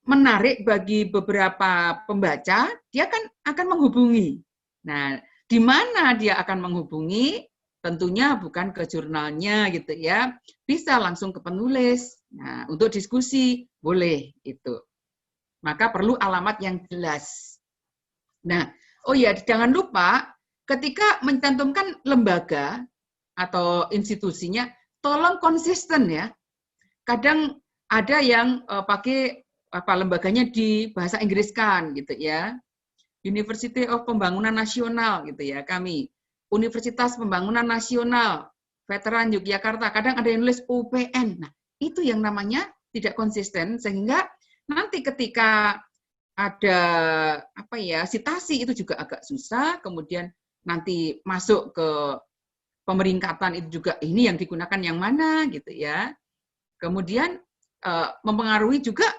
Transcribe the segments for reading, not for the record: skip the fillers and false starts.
menarik bagi beberapa pembaca, dia kan akan menghubungi. Nah, di mana dia akan menghubungi? Tentunya bukan ke jurnalnya gitu ya, bisa langsung ke penulis. Nah, untuk diskusi boleh itu. Maka perlu alamat yang jelas. Nah, oh ya, jangan lupa ketika mencantumkan lembaga atau institusinya, tolong konsisten ya. Kadang ada yang pakai lembaganya di bahasa Inggris kan gitu ya. University of Pembangunan Nasional gitu ya, kami. Universitas Pembangunan Nasional, Veteran Yogyakarta, kadang ada yang nulis UPN. Nah, itu yang namanya tidak konsisten, sehingga nanti ketika ada sitasi itu juga agak susah, kemudian nanti masuk ke pemeringkatan itu juga ini yang digunakan yang mana gitu ya. Kemudian mempengaruhi juga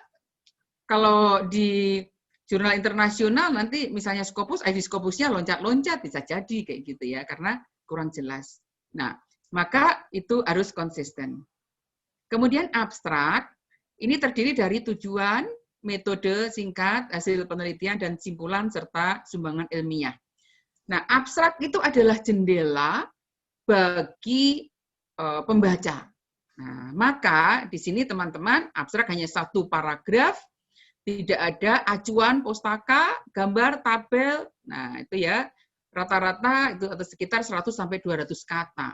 kalau di jurnal internasional nanti misalnya Scopus, ID Scopusnya loncat-loncat bisa jadi kayak gitu ya, karena kurang jelas. Nah, maka itu harus konsisten. Kemudian abstrak, ini terdiri dari tujuan, metode singkat, hasil penelitian, dan simpulan serta sumbangan ilmiah. Nah, abstrak itu adalah jendela bagi pembaca. Nah, maka di sini teman-teman, abstrak hanya satu paragraf, tidak ada acuan pustaka, gambar, tabel. Nah, itu ya, rata-rata itu atau sekitar 100 sampai 200 kata.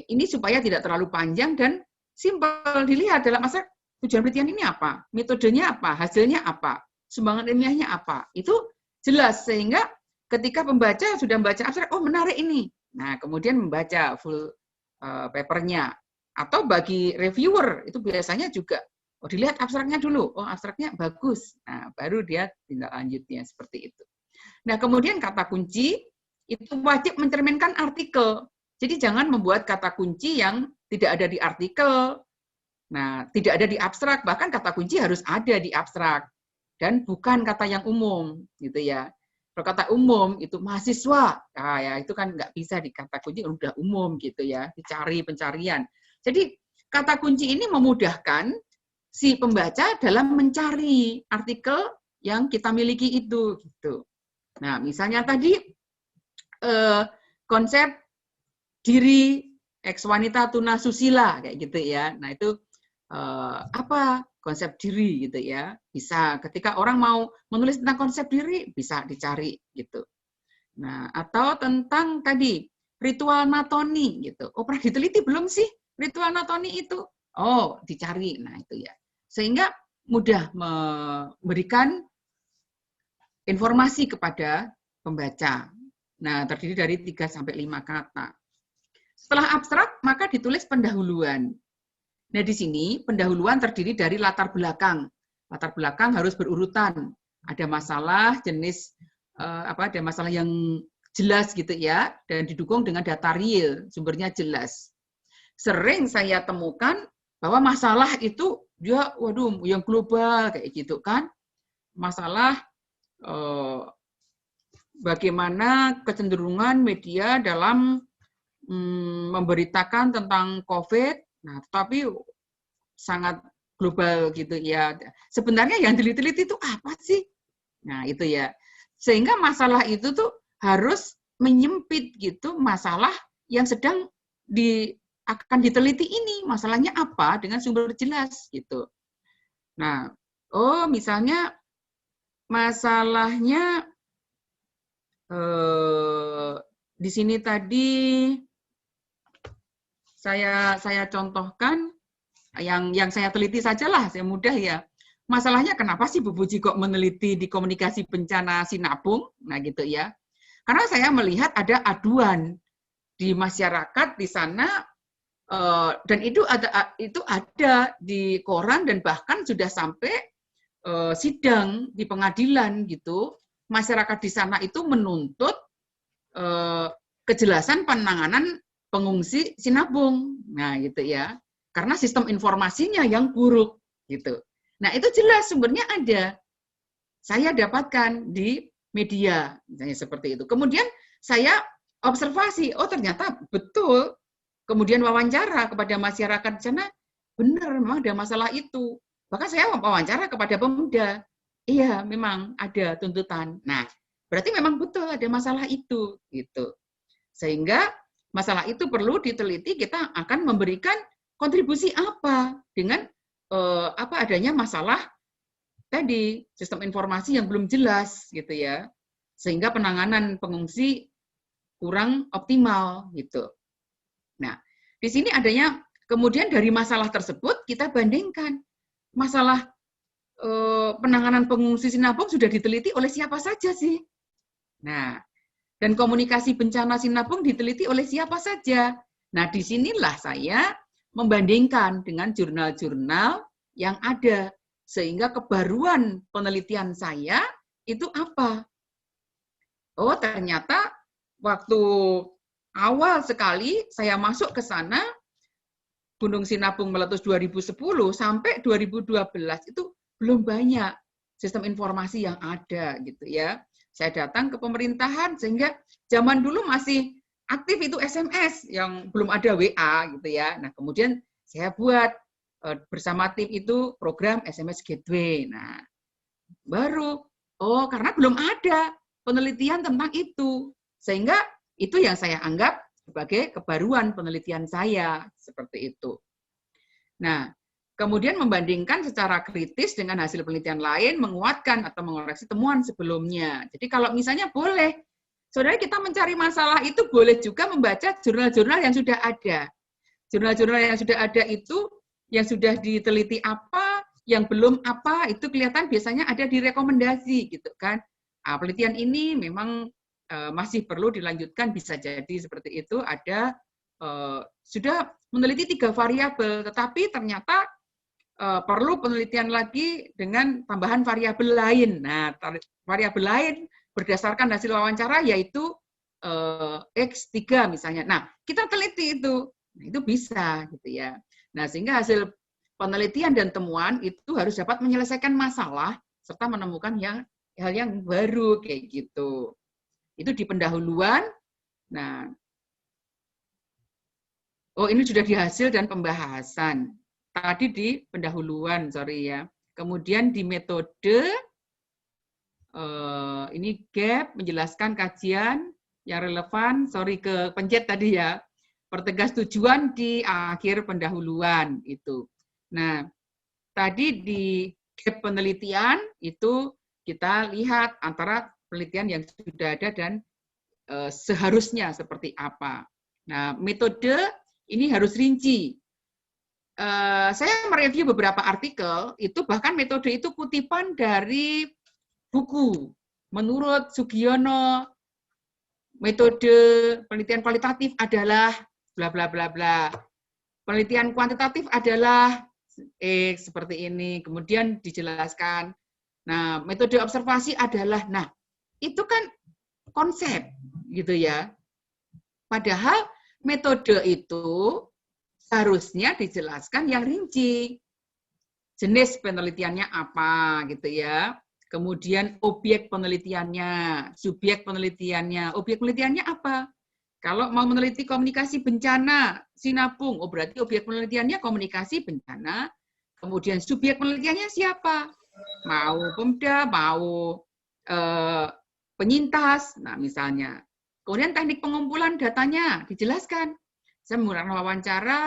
Ini supaya tidak terlalu panjang dan simpel dilihat dalam abstrak tujuan penelitian ini apa, metodenya apa, hasilnya apa, sumbangan ilmiahnya apa. Itu jelas sehingga ketika pembaca sudah membaca abstrak, oh menarik ini. Nah, kemudian membaca full papernya. Atau bagi reviewer itu biasanya juga oh, dilihat abstraknya dulu. Oh, abstraknya bagus. Nah, baru dia tindak lanjutnya seperti itu. Nah, kemudian kata kunci itu wajib mencerminkan artikel. Jadi jangan membuat kata kunci yang tidak ada di artikel. Nah, tidak ada di abstrak, bahkan kata kunci harus ada di abstrak dan bukan kata yang umum, gitu ya. Kalau kata umum itu mahasiswa, nah, ya itu kan nggak bisa di kata kunci udah umum gitu ya, dicari pencarian. Jadi kata kunci ini memudahkan si pembaca dalam mencari artikel yang kita miliki itu gitu. Nah, misalnya tadi konsep diri ex wanita tuna susila kayak gitu ya. Nah, itu apa konsep diri gitu ya. Bisa ketika orang mau menulis tentang konsep diri bisa dicari gitu. Nah, atau tentang tadi ritual Natoni gitu. Oh, pernah diteliti belum sih ritual Natoni itu? Oh, dicari. Nah, itu ya. Sehingga mudah memberikan informasi kepada pembaca. Nah, terdiri dari 3 sampai 5 kata. Setelah abstrak, maka ditulis pendahuluan. Nah, di sini pendahuluan terdiri dari latar belakang. Latar belakang harus berurutan. Ada masalah jenis ada masalah yang jelas gitu ya, dan didukung dengan data real, sumbernya jelas. Sering saya temukan bahwa masalah itu dia waduh yang global kayak gitu kan. Masalah bagaimana kecenderungan media dalam memberitakan tentang COVID, nah tapi sangat global gitu ya. Sebenarnya yang diteliti itu apa sih? Nah, itu ya. Sehingga masalah itu tuh harus menyempit gitu masalah yang sedang akan diteliti ini. Masalahnya apa dengan sumber jelas gitu. Nah, oh misalnya masalahnya di sini tadi saya contohkan yang saya teliti sajalah, saya mudah ya. Masalahnya kenapa sih Bu Puji kok meneliti di komunikasi bencana Sinabung? Nah gitu ya. Karena saya melihat ada aduan di masyarakat di sana dan itu ada di koran dan bahkan sudah sampai sidang di pengadilan gitu. Masyarakat di sana itu menuntut kejelasan penanganan pengungsi Sinabung. Nah, gitu ya. Karena sistem informasinya yang buruk gitu. Nah, itu jelas sumbernya ada. Saya dapatkan di media, misalnya seperti itu. Kemudian saya observasi, oh ternyata betul. Kemudian wawancara kepada masyarakat di sana, benar memang ada masalah itu. Bahkan saya wawancara kepada pemuda, iya memang ada tuntutan. Nah, berarti memang betul ada masalah itu, gitu. Sehingga masalah itu perlu diteliti, kita akan memberikan kontribusi apa dengan apa adanya masalah tadi, sistem informasi yang belum jelas gitu ya. Sehingga penanganan pengungsi kurang optimal gitu. Nah, di sini adanya kemudian dari masalah tersebut kita bandingkan masalah penanganan pengungsi Sinabung sudah diteliti oleh siapa saja sih? Nah, dan komunikasi bencana Sinabung diteliti oleh siapa saja? Nah, disinilah saya membandingkan dengan jurnal-jurnal yang ada, sehingga kebaruan penelitian saya itu apa? Oh, ternyata waktu awal sekali saya masuk ke sana, Gunung Sinabung meletus 2010 sampai 2012 itu belum banyak sistem informasi yang ada gitu ya. Saya datang ke pemerintahan sehingga zaman dulu masih aktif itu SMS yang belum ada WA gitu ya. Nah, kemudian saya buat bersama tim itu program SMS Gateway. Nah, baru karena belum ada penelitian tentang itu. Sehingga itu yang saya anggap sebagai kebaruan penelitian saya seperti itu. Nah, kemudian membandingkan secara kritis dengan hasil penelitian lain, menguatkan atau mengoreksi temuan sebelumnya. Jadi kalau misalnya boleh, saudara kita mencari masalah itu boleh juga membaca jurnal-jurnal yang sudah ada. Jurnal-jurnal yang sudah ada itu, yang sudah diteliti apa, yang belum apa, itu kelihatan biasanya ada di rekomendasi gitu kan. Nah, penelitian ini memang masih perlu dilanjutkan, bisa jadi seperti itu, ada sudah meneliti 3 variabel, tetapi ternyata perlu penelitian lagi dengan tambahan variabel lain. Nah, variabel lain berdasarkan hasil wawancara yaitu X3 misalnya. Nah, kita teliti itu. Nah, itu bisa gitu ya. Nah, sehingga hasil penelitian dan temuan itu harus dapat menyelesaikan masalah serta menemukan hal yang baru kayak gitu. Itu di pendahuluan. Nah, ini sudah di hasil dan pembahasan. Tadi di pendahuluan, sorry ya. Kemudian di metode, ini gap, menjelaskan kajian yang relevan, sorry ke pencet tadi ya. Pertegas tujuan di akhir pendahuluan itu. Nah, tadi di gap penelitian itu kita lihat antara penelitian yang sudah ada dan seharusnya seperti apa. Nah, metode ini harus rinci. Saya mereview beberapa artikel, itu bahkan metode itu kutipan dari buku. Menurut Sugiono, metode penelitian kualitatif adalah bla bla bla bla. Penelitian kuantitatif adalah seperti ini. Kemudian dijelaskan. Nah, metode observasi adalah, nah, itu kan konsep gitu ya. Padahal metode itu harusnya dijelaskan yang rinci. Jenis penelitiannya apa gitu ya. Kemudian objek penelitiannya, subjek penelitiannya. Objek penelitiannya apa? Kalau mau meneliti komunikasi bencana Sinabung, berarti objek penelitiannya komunikasi bencana. Kemudian subjek penelitiannya siapa? Mau Pemda, mau penyintas, nah misalnya. Kemudian teknik pengumpulan datanya dijelaskan. Saya menggunakan wawancara,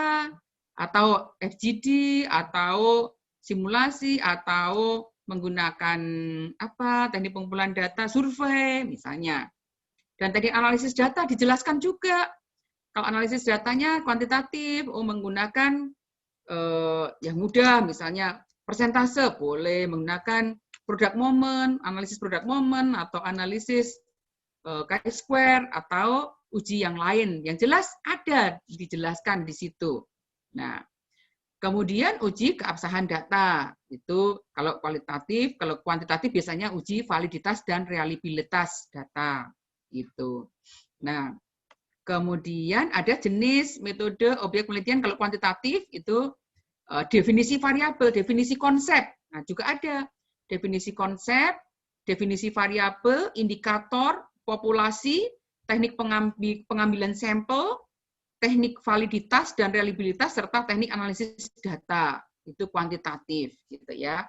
atau FGD, atau simulasi, atau menggunakan teknik pengumpulan data, survei misalnya. Dan teknik analisis data dijelaskan juga. Kalau analisis datanya kuantitatif, menggunakan yang mudah, misalnya persentase, boleh menggunakan product moment, analisis product moment, atau analisis chi-square, atau uji yang lain. Yang jelas ada dijelaskan di situ. Nah, kemudian uji keabsahan data. Itu kalau kualitatif, kalau kuantitatif biasanya uji validitas dan reliabilitas data. Gitu. Nah, kemudian ada jenis metode objek penelitian. Kalau kuantitatif itu definisi variabel, definisi konsep. Nah, juga ada definisi konsep, definisi variabel, indikator, populasi, teknik pengambilan sampel, teknik validitas dan reliabilitas, serta teknik analisis data. itu kuantitatif gitu ya.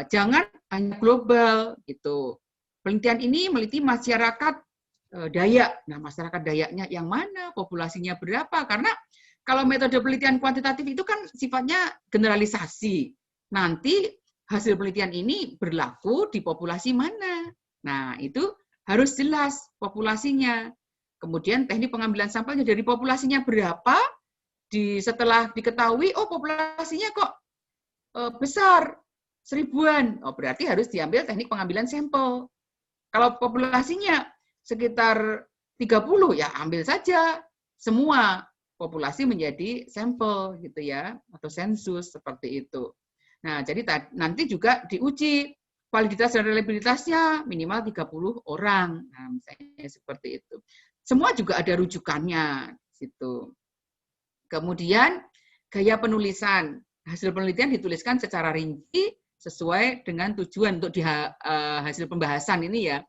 Jangan hanya global gitu. Penelitian ini meliti masyarakat Dayak. Nah, masyarakat Dayaknya yang mana, populasinya berapa? Karena kalau metode penelitian kuantitatif itu kan sifatnya generalisasi. Nanti hasil penelitian ini berlaku di populasi mana. Nah, itu harus jelas populasinya. Kemudian teknik pengambilan sampelnya dari populasinya berapa, setelah diketahui, oh populasinya kok besar, 1000-an. Oh, berarti harus diambil teknik pengambilan sampel. Kalau populasinya sekitar 30, ya ambil saja semua populasi menjadi sampel gitu ya, atau sensus seperti itu. Nah, jadi nanti juga diuji validitas dan reliabilitasnya minimal 30 orang. Nah, misalnya seperti itu. Semua juga ada rujukannya situ. Kemudian gaya penulisan. Hasil penelitian dituliskan secara rinci sesuai dengan tujuan untuk hasil pembahasan ini ya.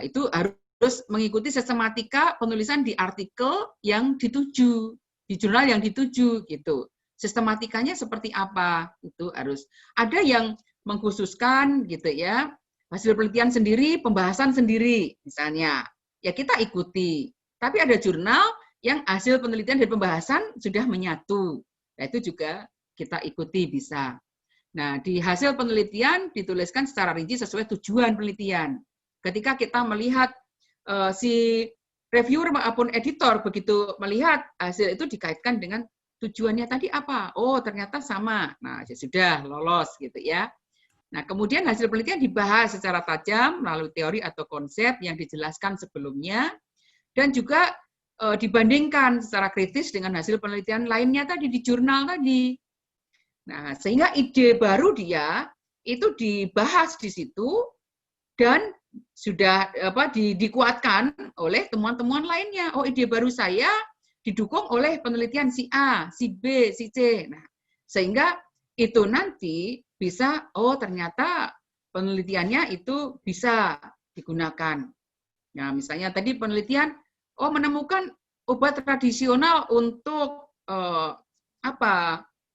Itu harus mengikuti sistematika penulisan di artikel yang dituju, di jurnal yang dituju gitu. Sistematikanya seperti apa? Itu harus ada yang mengkhususkan gitu ya. Hasil penelitian sendiri, pembahasan sendiri misalnya. Ya kita ikuti. Tapi ada jurnal yang hasil penelitian dan pembahasan sudah menyatu. Nah, itu juga kita ikuti bisa. Nah, di hasil penelitian dituliskan secara rinci sesuai tujuan penelitian. Ketika kita melihat si reviewer maupun editor begitu melihat hasil itu dikaitkan dengan tujuannya tadi apa? Oh, ternyata sama. Nah, ya sudah lolos gitu ya. Nah, kemudian hasil penelitian dibahas secara tajam melalui teori atau konsep yang dijelaskan sebelumnya dan juga dibandingkan secara kritis dengan hasil penelitian lainnya tadi di jurnal tadi. Nah, sehingga ide baru dia itu dibahas di situ dan sudah dikuatkan oleh temuan-temuan lainnya. Oh, ide baru saya didukung oleh penelitian si A, si B, si C. Nah, sehingga itu nanti bisa, oh ternyata penelitiannya itu bisa digunakan. Nah, misalnya tadi penelitian, oh menemukan obat tradisional untuk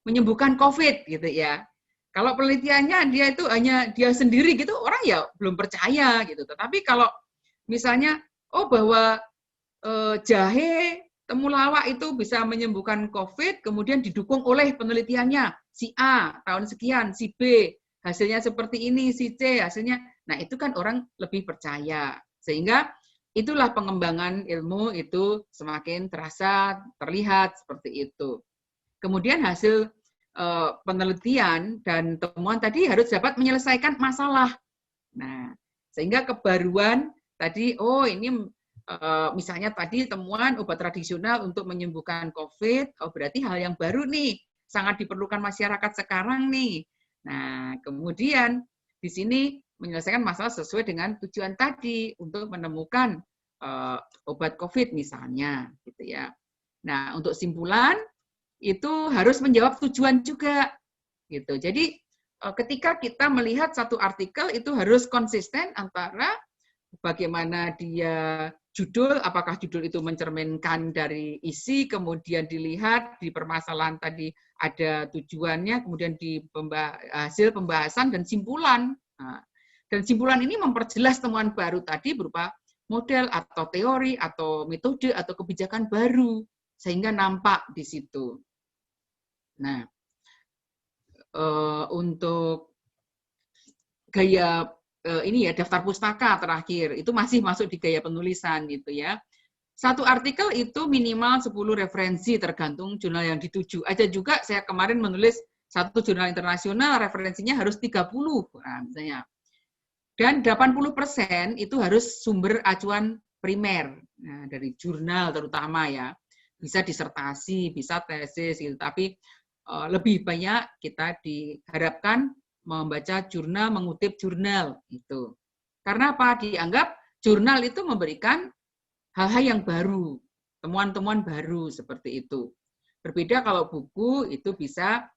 menyembuhkan COVID gitu ya. Kalau penelitiannya dia itu hanya dia sendiri gitu, orang ya belum percaya gitu. Tetapi kalau misalnya, oh bahwa jahe temulawak itu bisa menyembuhkan COVID, kemudian didukung oleh penelitiannya si A tahun sekian, si B hasilnya seperti ini, si C hasilnya. Nah itu kan orang lebih percaya. Sehingga itulah pengembangan ilmu itu semakin terasa, terlihat seperti itu. Kemudian hasil penelitian dan temuan tadi harus dapat menyelesaikan masalah. Nah, sehingga kebaruan tadi, oh ini misalnya tadi temuan obat tradisional untuk menyembuhkan COVID, oh berarti hal yang baru nih, sangat diperlukan masyarakat sekarang nih. Nah, kemudian di sini menyelesaikan masalah sesuai dengan tujuan tadi untuk menemukan obat COVID misalnya, gitu ya. Nah, untuk simpulan itu harus menjawab tujuan juga, gitu. Jadi ketika kita melihat satu artikel itu harus konsisten antara bagaimana dia judul, apakah judul itu mencerminkan dari isi, kemudian dilihat di permasalahan tadi ada tujuannya, kemudian di hasil pembahasan dan simpulan. Nah, dan simpulan ini memperjelas temuan baru tadi berupa model atau teori atau metode atau kebijakan baru sehingga nampak di situ. Nah, untuk gaya ini ya daftar pustaka terakhir itu masih masuk di gaya penulisan gitu ya. Satu artikel itu minimal 10 referensi tergantung jurnal yang dituju. Ada juga saya kemarin menulis satu jurnal internasional referensinya harus 30 nah, misalnya. Dan 80% itu harus sumber acuan primer. Nah, dari jurnal terutama ya. Bisa disertasi, bisa tesis gitu. Tapi lebih banyak kita diharapkan membaca jurnal, mengutip jurnal itu. Karena apa? Dianggap jurnal itu memberikan hal-hal yang baru, temuan-temuan baru seperti itu. Berbeda kalau buku itu bisa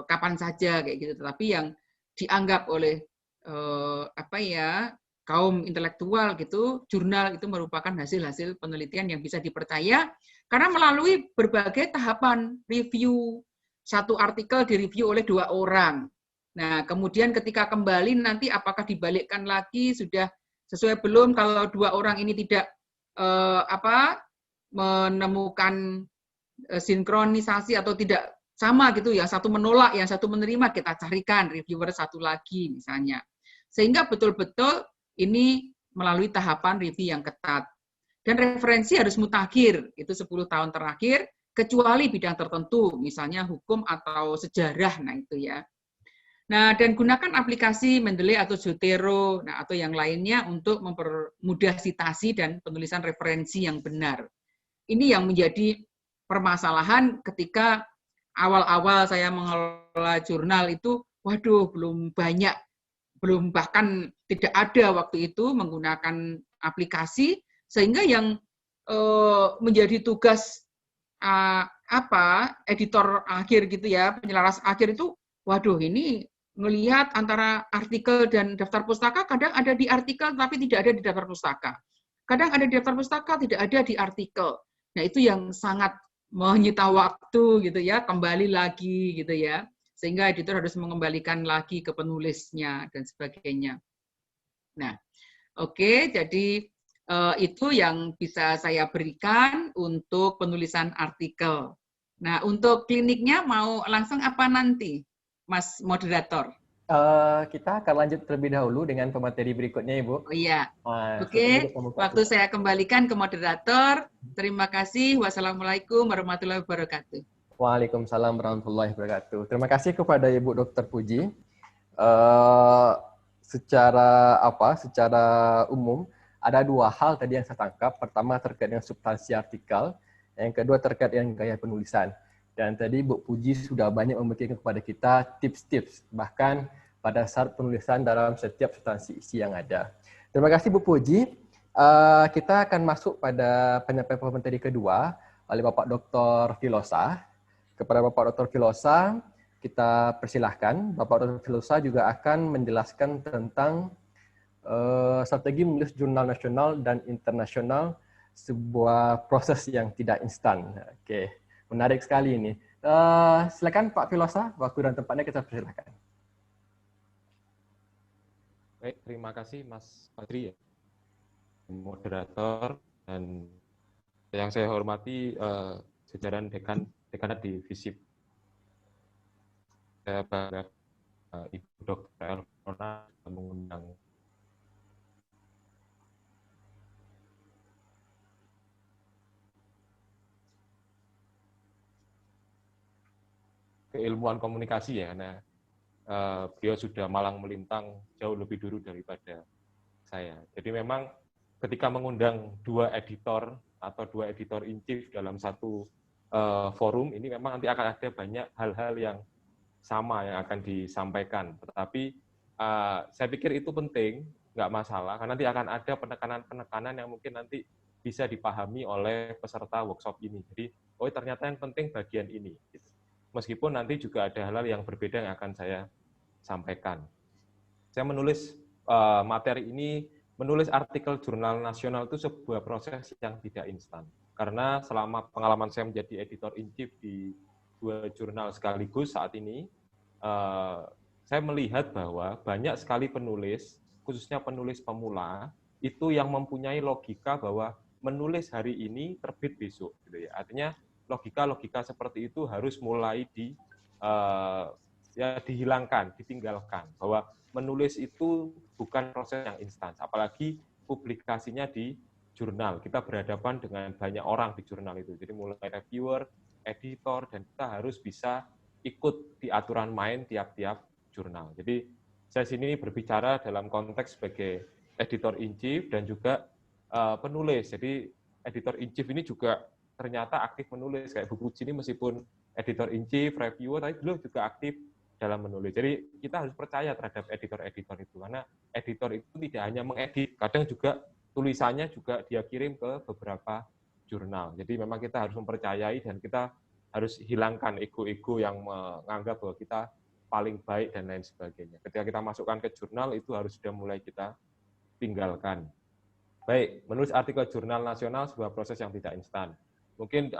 kapan saja kayak gitu. Tetapi yang dianggap oleh kaum intelektual gitu, jurnal itu merupakan hasil-hasil penelitian yang bisa dipercaya karena melalui berbagai tahapan review, satu artikel direview oleh 2 orang. Nah, kemudian ketika kembali nanti apakah dibalikkan lagi sudah sesuai belum, kalau 2 orang ini tidak menemukan sinkronisasi atau tidak sama gitu, yang satu menolak, yang satu menerima, kita carikan reviewer satu lagi misalnya. Sehingga betul-betul ini melalui tahapan review yang ketat. Dan referensi harus mutakhir, itu 10 tahun terakhir, kecuali bidang tertentu, misalnya hukum atau sejarah, nah itu ya. Nah, dan gunakan aplikasi Mendeley atau Zotero, nah, atau yang lainnya untuk mempermudah citasi dan penulisan referensi yang benar. Ini yang menjadi permasalahan ketika awal-awal saya mengelola jurnal itu, waduh, belum banyak, belum bahkan tidak ada waktu itu menggunakan aplikasi, sehingga yang menjadi tugas editor akhir gitu ya, penyelaras akhir itu, waduh, ini melihat antara artikel dan daftar pustaka, kadang ada di artikel tapi tidak ada di daftar pustaka. Kadang ada di daftar pustaka, tidak ada di artikel. Nah, itu yang sangat menyita waktu gitu ya, kembali lagi gitu ya. Sehingga editor harus mengembalikan lagi ke penulisnya dan sebagainya. Nah, oke, jadi itu yang bisa saya berikan untuk penulisan artikel. Nah, untuk kliniknya mau langsung apa nanti, Mas Moderator? Kita akan lanjut terlebih dahulu dengan pemateri berikutnya, Ibu. Oh iya. Oke, Oke, waktu saya kembalikan ke moderator. Terima kasih. Wassalamualaikum warahmatullahi wabarakatuh. Waalaikumsalam warahmatullahi wabarakatuh. Terima kasih kepada Ibu Dr. Puji. Secara umum ada 2 hal tadi yang saya tangkap. Pertama terkait dengan substansi artikel, yang kedua terkait dengan gaya penulisan. Dan tadi Bu Puji sudah banyak memberikan kepada kita tips-tips, bahkan pada saat penulisan dalam setiap substansi isi yang ada. Terima kasih Bu Puji. Kita akan masuk pada penyampaian pemateri kedua oleh Bapak Dr. Filosa. Kepada Bapak Dr. Filosa, kita persilahkan. Bapak Dr. Filosa juga akan menjelaskan tentang strategi menulis jurnal nasional dan internasional, sebuah proses yang tidak instan. Oke, menarik sekali ini. Silakan Pak Filosa, waktu dan tempatnya kita persilahkan. Baik, terima kasih Mas Fadri, moderator, dan yang saya hormati jajaran dekanat di FISIP. Saya bangga Ibu Dr. Elvona mengundang keilmuan komunikasi ya, karena beliau sudah malang melintang jauh lebih dulu daripada saya. Jadi memang ketika mengundang 2 editor atau 2 editor in chief dalam satu forum, ini memang nanti akan ada banyak hal-hal yang sama yang akan disampaikan. Tetapi saya pikir itu penting, nggak masalah, karena nanti akan ada penekanan-penekanan yang mungkin nanti bisa dipahami oleh peserta workshop ini. Jadi, oh ternyata yang penting bagian ini. Gitu. Meskipun nanti juga ada hal-hal yang berbeda yang akan saya sampaikan. Saya menulis materi ini, menulis artikel jurnal nasional itu sebuah proses yang tidak instan. Karena selama pengalaman saya menjadi editor in chief di 2 jurnal sekaligus saat ini, saya melihat bahwa banyak sekali penulis, khususnya penulis pemula, itu yang mempunyai logika bahwa menulis hari ini terbit besok. Gitu ya. Artinya logika-logika seperti itu harus mulai dihilangkan, ditinggalkan. Bahwa menulis itu bukan proses yang instan, apalagi publikasinya di jurnal. Kita berhadapan dengan banyak orang di jurnal itu. Jadi mulai reviewer, editor, dan kita harus bisa ikut di aturan main tiap-tiap jurnal. Jadi saya sini berbicara dalam konteks sebagai editor in chief dan juga penulis. Jadi editor in chief ini juga ternyata aktif menulis, kayak Bu Puji ini meskipun editor in chief, reviewer, tapi beliau juga aktif dalam menulis. Jadi kita harus percaya terhadap editor-editor itu, karena editor itu tidak hanya mengedit, kadang juga tulisannya juga dia kirim ke beberapa jurnal. Jadi memang kita harus mempercayai dan kita harus hilangkan ego-ego yang menganggap bahwa kita paling baik dan lain sebagainya. Ketika kita masukkan ke jurnal, itu harus sudah mulai kita tinggalkan. Baik, menulis artikel jurnal nasional sebuah proses yang tidak instan. Mungkin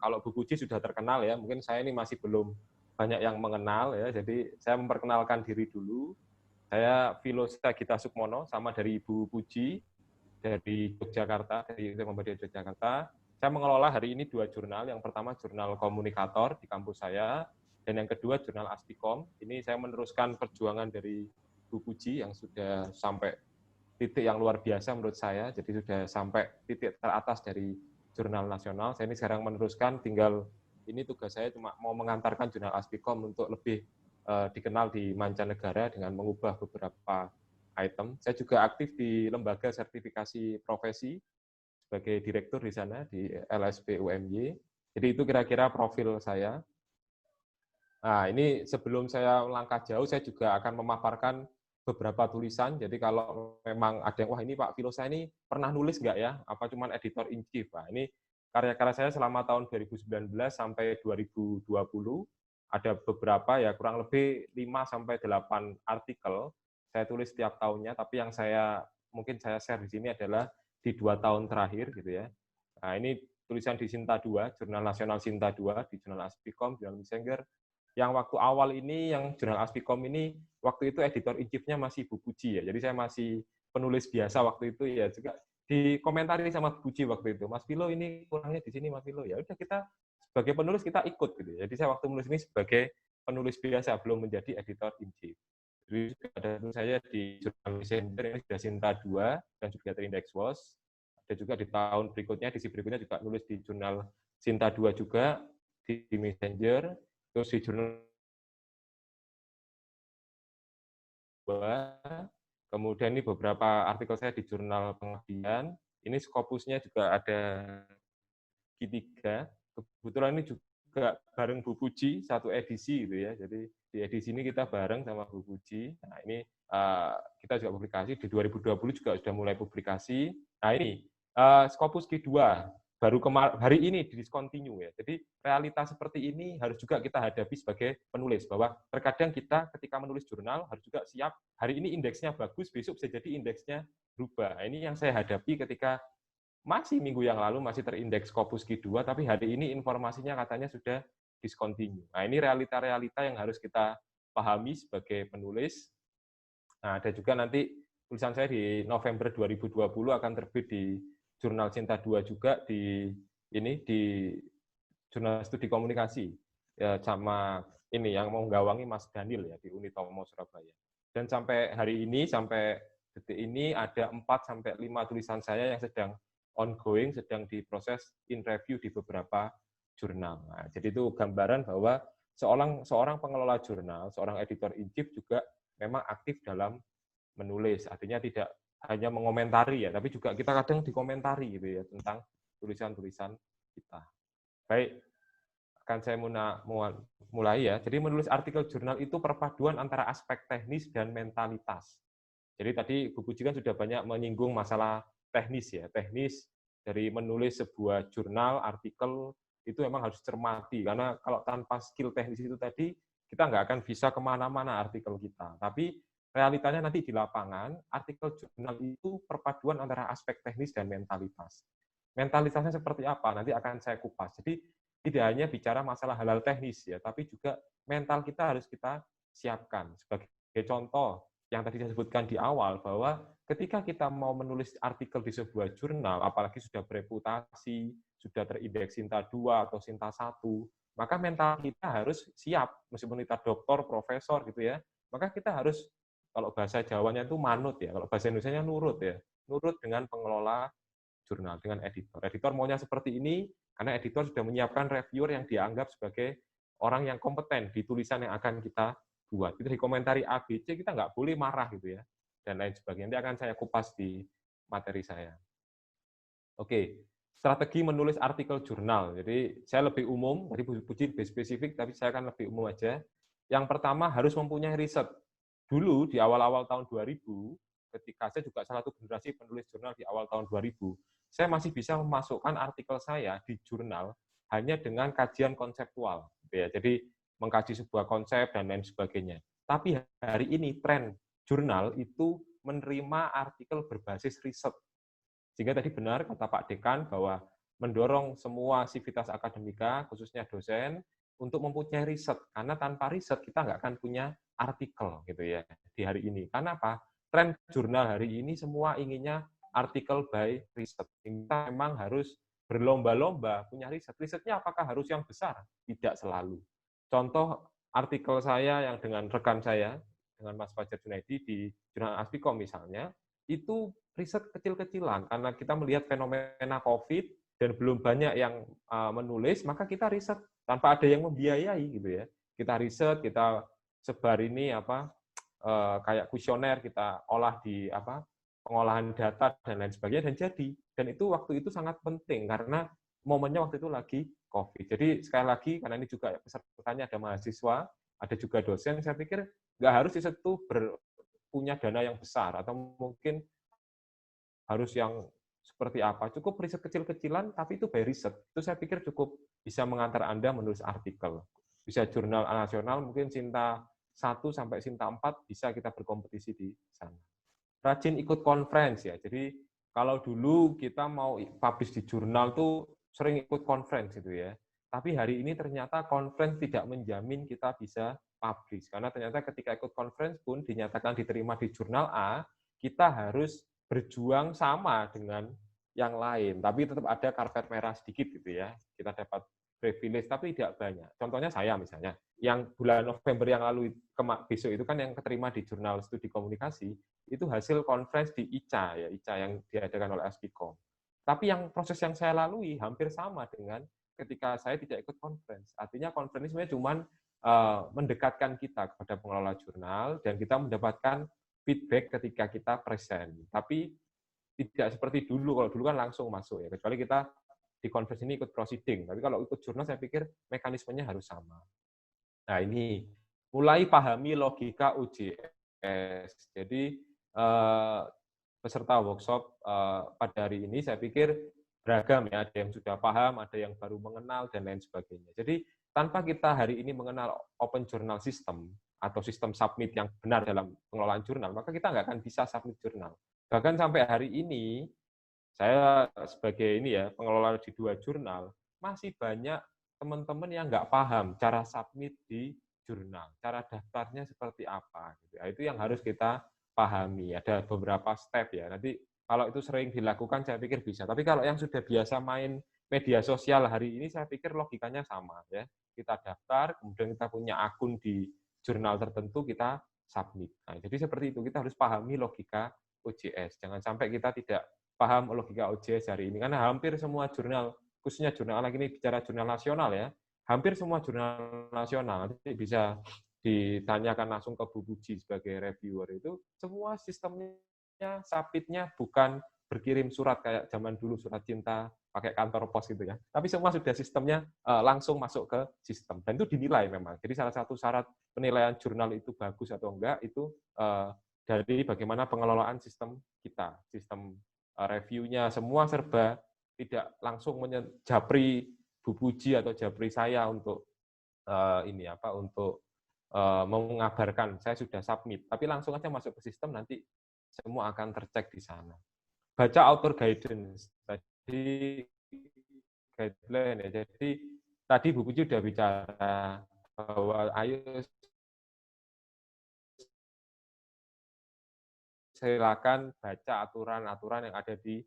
kalau Bu Puji sudah terkenal ya, mungkin saya ini masih belum banyak yang mengenal ya. Jadi saya memperkenalkan diri dulu. Saya Filosa Gita Sukmono, sama dari Ibu Puji dari Yogyakarta, dari Muhammadiyah Yogyakarta. Saya mengelola hari ini 2 jurnal. Yang pertama jurnal komunikator di kampus saya, dan yang kedua jurnal Aspikom. Ini saya meneruskan perjuangan dari Bu Puji yang sudah sampai titik yang luar biasa menurut saya. Jadi sudah sampai titik teratas dari jurnal nasional. Saya ini sekarang meneruskan, tinggal ini tugas saya cuma mau mengantarkan jurnal Aspikom untuk lebih dikenal di mancanegara dengan mengubah beberapa item. Saya juga aktif di lembaga sertifikasi profesi sebagai direktur di sana, di LSP UMY. Jadi itu kira-kira profil saya. Nah, ini sebelum saya melangkah jauh, saya juga akan memaparkan beberapa tulisan. Jadi kalau memang ada yang, wah ini Pak Filosa ini pernah nulis nggak ya? Apa cuman editor in chief? Nah, ini karya-karya saya selama tahun 2019 sampai 2020. Ada beberapa ya, kurang lebih 5-8 artikel saya tulis setiap tahunnya, tapi yang mungkin saya share di sini adalah di 2 tahun terakhir gitu ya. Nah, ini tulisan di Sinta 2, Jurnal Nasional Sinta 2, di Jurnal Aspikom, Jurnal Messenger. Yang waktu awal ini, yang Jurnal Aspikom ini, waktu itu editor in chief-nya masih Bu Puji ya. Jadi saya masih penulis biasa waktu itu ya, juga dikomentari sama Bu Puji waktu itu. Mas Filo ini kurangnya di sini Mas Filo. Ya udah, kita sebagai penulis kita ikut gitu. Jadi saya waktu menulis ini sebagai penulis biasa, belum menjadi editor in chief. Jadi ada saya di Jurnal Messenger, ini sudah Sinta 2 dan juga Index WOS. Ada juga di tahun berikutnya, edisi berikutnya juga nulis di Jurnal Sinta 2 juga, di Messenger, terus di Jurnal 2, kemudian ini beberapa artikel saya di Jurnal Pengabdian, ini Scopusnya juga ada Q3, kebetulan ini juga bareng Bu Puji, satu edisi gitu ya, jadi di edisi ini kita bareng sama Bu Puji. Nah ini kita juga publikasi, di 2020 juga sudah mulai publikasi. Nah ini Scopus Q2, baru hari ini di-discontinue ya. Jadi realitas seperti ini harus juga kita hadapi sebagai penulis, bahwa terkadang kita ketika menulis jurnal harus juga siap, hari ini indeksnya bagus, besok bisa jadi indeksnya berubah. Nah, ini yang saya hadapi ketika masih minggu yang lalu masih terindeks Scopus Q2, tapi hari ini informasinya katanya sudah discontinue. Nah, ini realita-realita yang harus kita pahami sebagai penulis. Nah, ada juga nanti tulisan saya di November 2020 akan terbit di Jurnal Sinta 2 juga, di Jurnal Studi Komunikasi ya, sama ini yang mau gawangi Mas Daniel ya di Unitomo Surabaya. Dan sampai hari ini, sampai detik ini ada 4-5 tulisan saya yang sedang ongoing, sedang diproses in review di beberapa jurnal. Nah, jadi itu gambaran bahwa seorang pengelola jurnal, seorang editor in chief juga memang aktif dalam menulis. Artinya tidak hanya mengomentari ya, tapi juga kita kadang dikomentari gitu ya tentang tulisan-tulisan kita. Baik, akan saya mulai ya. Jadi menulis artikel jurnal itu perpaduan antara aspek teknis dan mentalitas. Jadi tadi Bu Puji kan sudah banyak menyinggung masalah teknis ya, teknis dari menulis sebuah jurnal, artikel, itu memang harus cermati, karena kalau tanpa skill teknis itu tadi, kita nggak akan bisa kemana-mana artikel kita. Tapi realitanya nanti di lapangan, artikel jurnal itu perpaduan antara aspek teknis dan mentalitas. Mentalitasnya seperti apa? Nanti akan saya kupas. Jadi tidak hanya bicara masalah hal-hal teknis ya, tapi juga mental kita harus kita siapkan. Sebagai contoh, yang tadi saya sebutkan di awal, bahwa ketika kita mau menulis artikel di sebuah jurnal, apalagi sudah bereputasi, sudah terindeks Sinta 2 atau Sinta 1, maka mental kita harus siap, meskipun kita doktor, profesor gitu ya, maka kita harus, kalau bahasa Jawanya itu manut ya, kalau bahasa Indonesianya nurut ya, nurut dengan pengelola jurnal, dengan editor. Editor maunya seperti ini, karena editor sudah menyiapkan reviewer yang dianggap sebagai orang yang kompeten di tulisan yang akan kita buat. Itu di komentari A, B, C, kita nggak boleh marah gitu ya, dan lain sebagainya. Nanti akan saya kupas di materi saya. Oke, strategi menulis artikel jurnal. Jadi saya lebih umum, tadi Bu Puji lebih spesifik, tapi saya akan lebih umum aja. Yang pertama harus mempunyai riset. Dulu di awal-awal tahun 2000, ketika saya juga salah satu generasi penulis jurnal di awal tahun 2000, saya masih bisa memasukkan artikel saya di jurnal hanya dengan kajian konseptual. Jadi mengkaji sebuah konsep dan lain sebagainya. Tapi hari ini tren jurnal itu menerima artikel berbasis riset. Sehingga tadi benar kata Pak Dekan bahwa mendorong semua sivitas akademika, khususnya dosen, untuk mempunyai riset, karena tanpa riset kita nggak akan punya artikel gitu ya di hari ini. Karena apa? Tren jurnal hari ini semua inginnya artikel by riset. Kita memang harus berlomba-lomba punya riset. Risetnya apakah harus yang besar? Tidak selalu. Contoh artikel saya yang dengan rekan saya, dengan Mas Fajar Junaidi di Jurnal Aspikom misalnya, itu riset kecil-kecilan. Karena kita melihat fenomena COVID dan belum banyak yang menulis, maka kita riset tanpa ada yang membiayai gitu ya. Kita riset, kita sebar ini kayak kuesioner, kita olah di pengolahan data dan lain sebagainya, dan jadi. Dan itu waktu itu sangat penting karena momennya waktu itu lagi COVID. Jadi sekali lagi, karena ini juga pesertanya ada mahasiswa, ada juga dosen, saya pikir nggak harus riset itu punya dana yang besar, atau mungkin harus yang seperti apa. Cukup riset kecil-kecilan, tapi itu by riset. Itu saya pikir cukup bisa mengantar Anda menulis artikel. Bisa jurnal nasional, mungkin Sinta 1 sampai Sinta 4 bisa kita berkompetisi di sana. Rajin ikut conference ya. Jadi kalau dulu kita mau publish di jurnal tuh sering ikut conference gitu ya. Tapi hari ini ternyata conference tidak menjamin kita bisa publish. Karena ternyata ketika ikut conference pun dinyatakan diterima di jurnal A, kita harus berjuang sama dengan yang lain. Tapi tetap ada karpet merah sedikit gitu ya. Kita dapat privilege, tapi tidak banyak. Contohnya saya misalnya, yang bulan November yang lalu, besok itu kan yang keterima di jurnal studi komunikasi, itu hasil conference di ICA, ya ICA yang diadakan oleh Aspikom. Tapi yang proses yang saya lalui hampir sama dengan ketika saya tidak ikut conference. Artinya conference sebenarnya cuma mendekatkan kita kepada pengelola jurnal, dan kita mendapatkan feedback ketika kita present. Tapi tidak seperti dulu, kalau dulu kan langsung masuk ya, kecuali kita di conference ini ikut proceeding. Tapi kalau ikut jurnal saya pikir mekanismenya harus sama. Nah ini, mulai pahami logika UJS. Jadi peserta workshop pada hari ini saya pikir beragam ya, ada yang sudah paham, ada yang baru mengenal, dan lain sebagainya. Jadi tanpa kita hari ini mengenal Open Journal System atau sistem submit yang benar dalam pengelolaan jurnal, maka kita nggak akan bisa submit jurnal. Bahkan sampai hari ini, saya sebagai pengelola di 2 jurnal, masih banyak teman-teman yang nggak paham cara submit di jurnal, cara daftarnya seperti apa. Nah, itu yang harus kita pahami. Ada beberapa step ya. Nanti kalau itu sering dilakukan, saya pikir bisa. Tapi kalau yang sudah biasa main media sosial hari ini, saya pikir logikanya sama ya. Kita daftar, kemudian kita punya akun di jurnal tertentu, kita submit. Nah, jadi seperti itu, kita harus pahami logika OJS. Jangan sampai kita tidak paham logika OJS hari ini, karena hampir semua jurnal, khususnya jurnal lagi ini bicara jurnal nasional ya, hampir semua jurnal nasional, nanti bisa ditanyakan langsung ke Bu Puji sebagai reviewer, itu semua sistemnya, submitnya bukan berkirim surat kayak zaman dulu surat cinta pakai kantor pos gitu ya, tapi semua sudah sistemnya langsung masuk ke sistem, dan itu dinilai memang. Jadi salah satu syarat penilaian jurnal itu bagus atau enggak itu dari bagaimana pengelolaan sistem kita, sistem reviewnya, semua serba tidak langsung menjapri Bu Puji atau japri saya untuk untuk mengabarkan saya sudah submit, tapi langsung aja masuk ke sistem, nanti semua akan tercek di sana. Baca author guidance, tadi guideline ya. Jadi tadi Bu Puji sudah bicara bahwa ayo silakan baca aturan-aturan yang ada di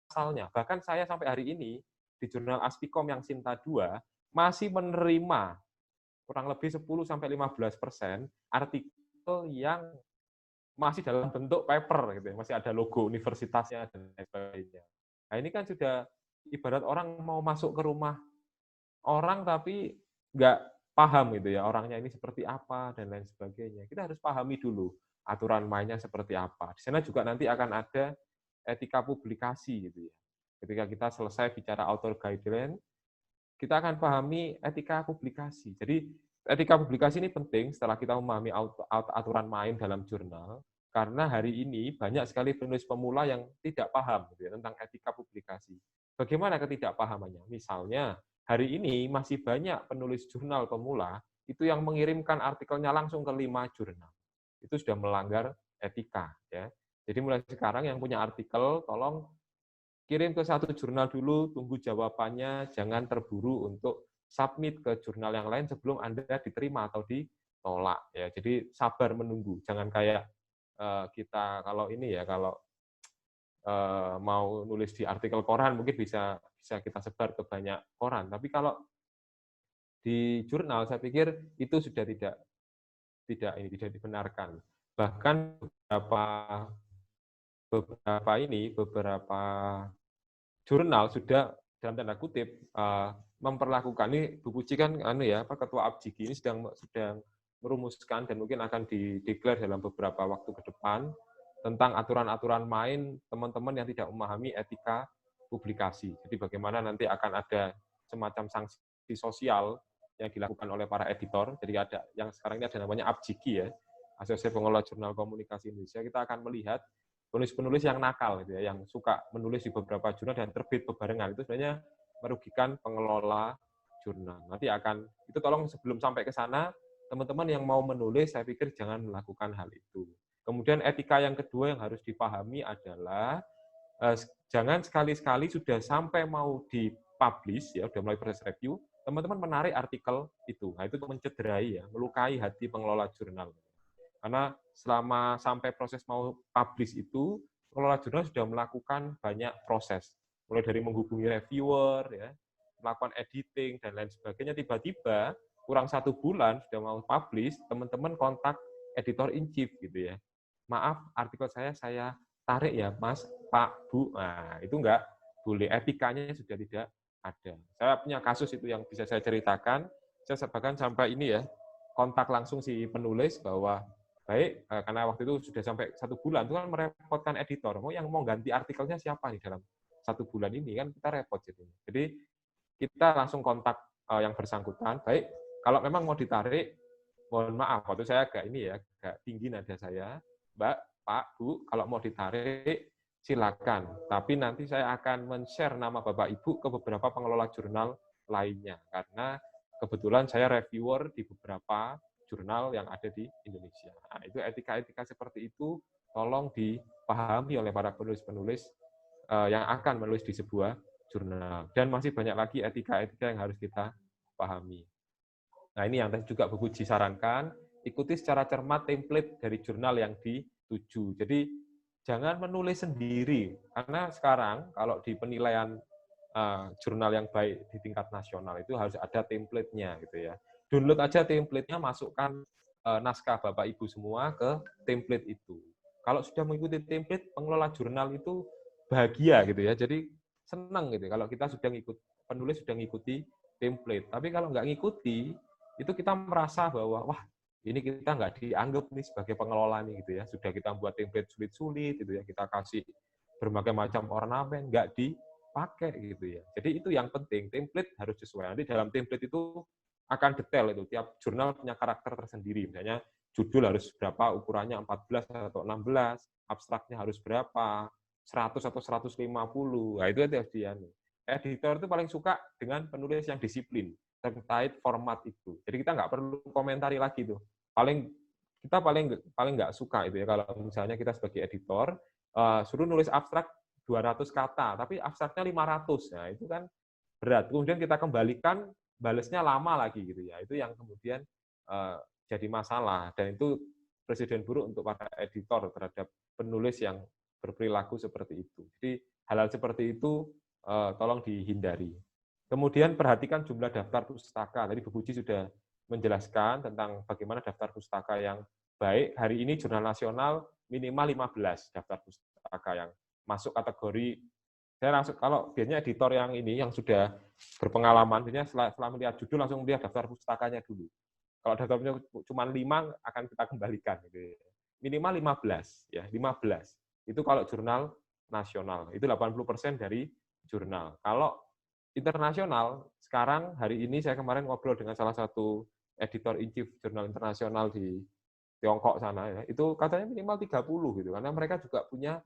pasalnya. Bahkan saya sampai hari ini di jurnal Aspikom yang Sinta 2 masih menerima kurang lebih 10-15% artikel yang masih dalam bentuk paper gitu ya, masih ada logo universitasnya dan lain sebagainya. Nah, ini kan sudah ibarat orang mau masuk ke rumah orang tapi nggak paham gitu ya, orangnya ini seperti apa dan lain sebagainya. Kita harus pahami dulu aturan mainnya seperti apa. Di sana juga nanti akan ada etika publikasi gitu ya. Ketika kita selesai bicara author guideline, kita akan pahami etika publikasi. Jadi etika publikasi ini penting setelah kita memahami aturan main dalam jurnal, karena hari ini banyak sekali penulis pemula yang tidak paham gitu ya, tentang etika publikasi. Bagaimana ketidakpahamannya? Misalnya, hari ini masih banyak penulis jurnal pemula itu yang mengirimkan artikelnya langsung ke 5 jurnal. Itu sudah melanggar etika ya. Jadi mulai sekarang yang punya artikel tolong kirim ke satu jurnal dulu, tunggu jawabannya, jangan terburu untuk submit ke jurnal yang lain sebelum Anda diterima atau ditolak. Ya, jadi sabar menunggu, jangan kayak kita kalau ini ya, kalau mau nulis di artikel koran mungkin bisa kita sebar ke banyak koran. Tapi kalau di jurnal saya pikir itu sudah tidak dibenarkan. Bahkan beberapa jurnal sudah dalam tanda kutip memperlakukan, ini Bu Puji kan Ketua APJIGI ini sedang merumuskan dan mungkin akan dideklar dalam beberapa waktu ke depan tentang aturan-aturan main teman-teman yang tidak memahami etika publikasi. Jadi bagaimana nanti akan ada semacam sanksi sosial yang dilakukan oleh para editor. Jadi ada yang sekarang ini ada namanya APJIGI ya, Asosiasi Pengelola Jurnal Komunikasi Indonesia. Kita akan melihat penulis-penulis yang nakal, gitu ya, yang suka menulis di beberapa jurnal dan terbit bebarengan, itu sebenarnya merugikan pengelola jurnal. Nanti itu tolong sebelum sampai ke sana, teman-teman yang mau menulis, saya pikir jangan melakukan hal itu. Kemudian etika yang kedua yang harus dipahami adalah jangan sekali-sekali sudah sampai mau dipublish, ya, sudah mulai proses review, teman-teman menarik artikel itu. Nah, itu mencederai, ya, melukai hati pengelola jurnal. Karena selama sampai proses mau publish itu, pengelola jurnal sudah melakukan banyak proses. Mulai dari menghubungi reviewer, ya, melakukan editing, dan lain sebagainya. Tiba-tiba, kurang 1 bulan sudah mau publish, teman-teman kontak editor in chief gitu ya. Maaf, artikel saya tarik ya, Mas, Pak, Bu. Nah, itu enggak boleh. Etikanya sudah tidak ada. Saya punya kasus itu yang bisa saya ceritakan. Saya bahkan sampai ini ya, kontak langsung si penulis bahwa baik, karena waktu itu sudah sampai 1 bulan, itu kan merepotkan editor. Yang mau ganti artikelnya siapa nih dalam 1 bulan ini, kan kita repot jadinya. Jadi kita langsung kontak yang bersangkutan, baik, kalau memang mau ditarik, mohon maaf, waktu saya agak tinggi nada saya, Mbak, Pak, Bu, kalau mau ditarik, silakan. Tapi nanti saya akan men-share nama Bapak Ibu ke beberapa pengelola jurnal lainnya, karena kebetulan saya reviewer di beberapa jurnal yang ada di Indonesia. Nah, itu etika-etika seperti itu tolong dipahami oleh para penulis-penulis yang akan menulis di sebuah jurnal. Dan masih banyak lagi etika-etika yang harus kita pahami. Nah, ini yang tadi juga Bu Puji sarankan, ikuti secara cermat template dari jurnal yang dituju. Jadi jangan menulis sendiri, karena sekarang kalau di penilaian jurnal yang baik di tingkat nasional itu harus ada template-nya gitu ya. Download aja template-nya, masukkan naskah Bapak Ibu semua ke template itu. Kalau sudah mengikuti template, pengelola jurnal itu bahagia gitu ya. Jadi senang gitu kalau kita penulis sudah ngikuti template. Tapi kalau nggak ngikuti, itu kita merasa bahwa wah, ini kita nggak dianggap nih sebagai pengelola nih gitu ya. Sudah kita buat template sulit-sulit gitu ya, kita kasih berbagai macam ornamen, nggak dipakai gitu ya. Jadi itu yang penting, template harus sesuai. Nanti dalam template itu akan detail itu, tiap jurnal punya karakter tersendiri. Misalnya judul harus berapa, ukurannya 14 atau 16, abstraknya harus berapa, 100 atau 150. Nah, itu harus editor itu paling suka dengan penulis yang disiplin terkait format itu. Jadi kita nggak perlu komentari lagi tuh. Kita paling nggak suka itu ya kalau misalnya kita sebagai editor suruh nulis abstrak 200 kata, tapi abstraknya 500. Nah, itu kan berat. Kemudian kita kembalikan, balesnya lama lagi gitu ya. Itu yang kemudian jadi masalah, dan itu presiden buruk untuk para editor terhadap penulis yang berperilaku seperti itu. Jadi hal-hal seperti itu tolong dihindari. Kemudian perhatikan jumlah daftar pustaka. Tadi Bu Puji sudah menjelaskan tentang bagaimana daftar pustaka yang baik. Hari ini jurnal nasional minimal 15 daftar pustaka yang masuk kategori. Saya langsung, kalau biasanya editor yang ini yang sudah berpengalaman, biasanya setelah melihat judul langsung melihat daftar pustakanya dulu. Kalau daftarnya cuma 5 akan kita kembalikan. Gitu. Minimal 15 ya, 15. Itu kalau jurnal nasional. Itu 80% dari jurnal. Kalau internasional, sekarang hari ini saya kemarin ngobrol dengan salah satu editor in chief jurnal internasional di Tiongkok sana ya. Itu katanya minimal 30 gitu, karena mereka juga punya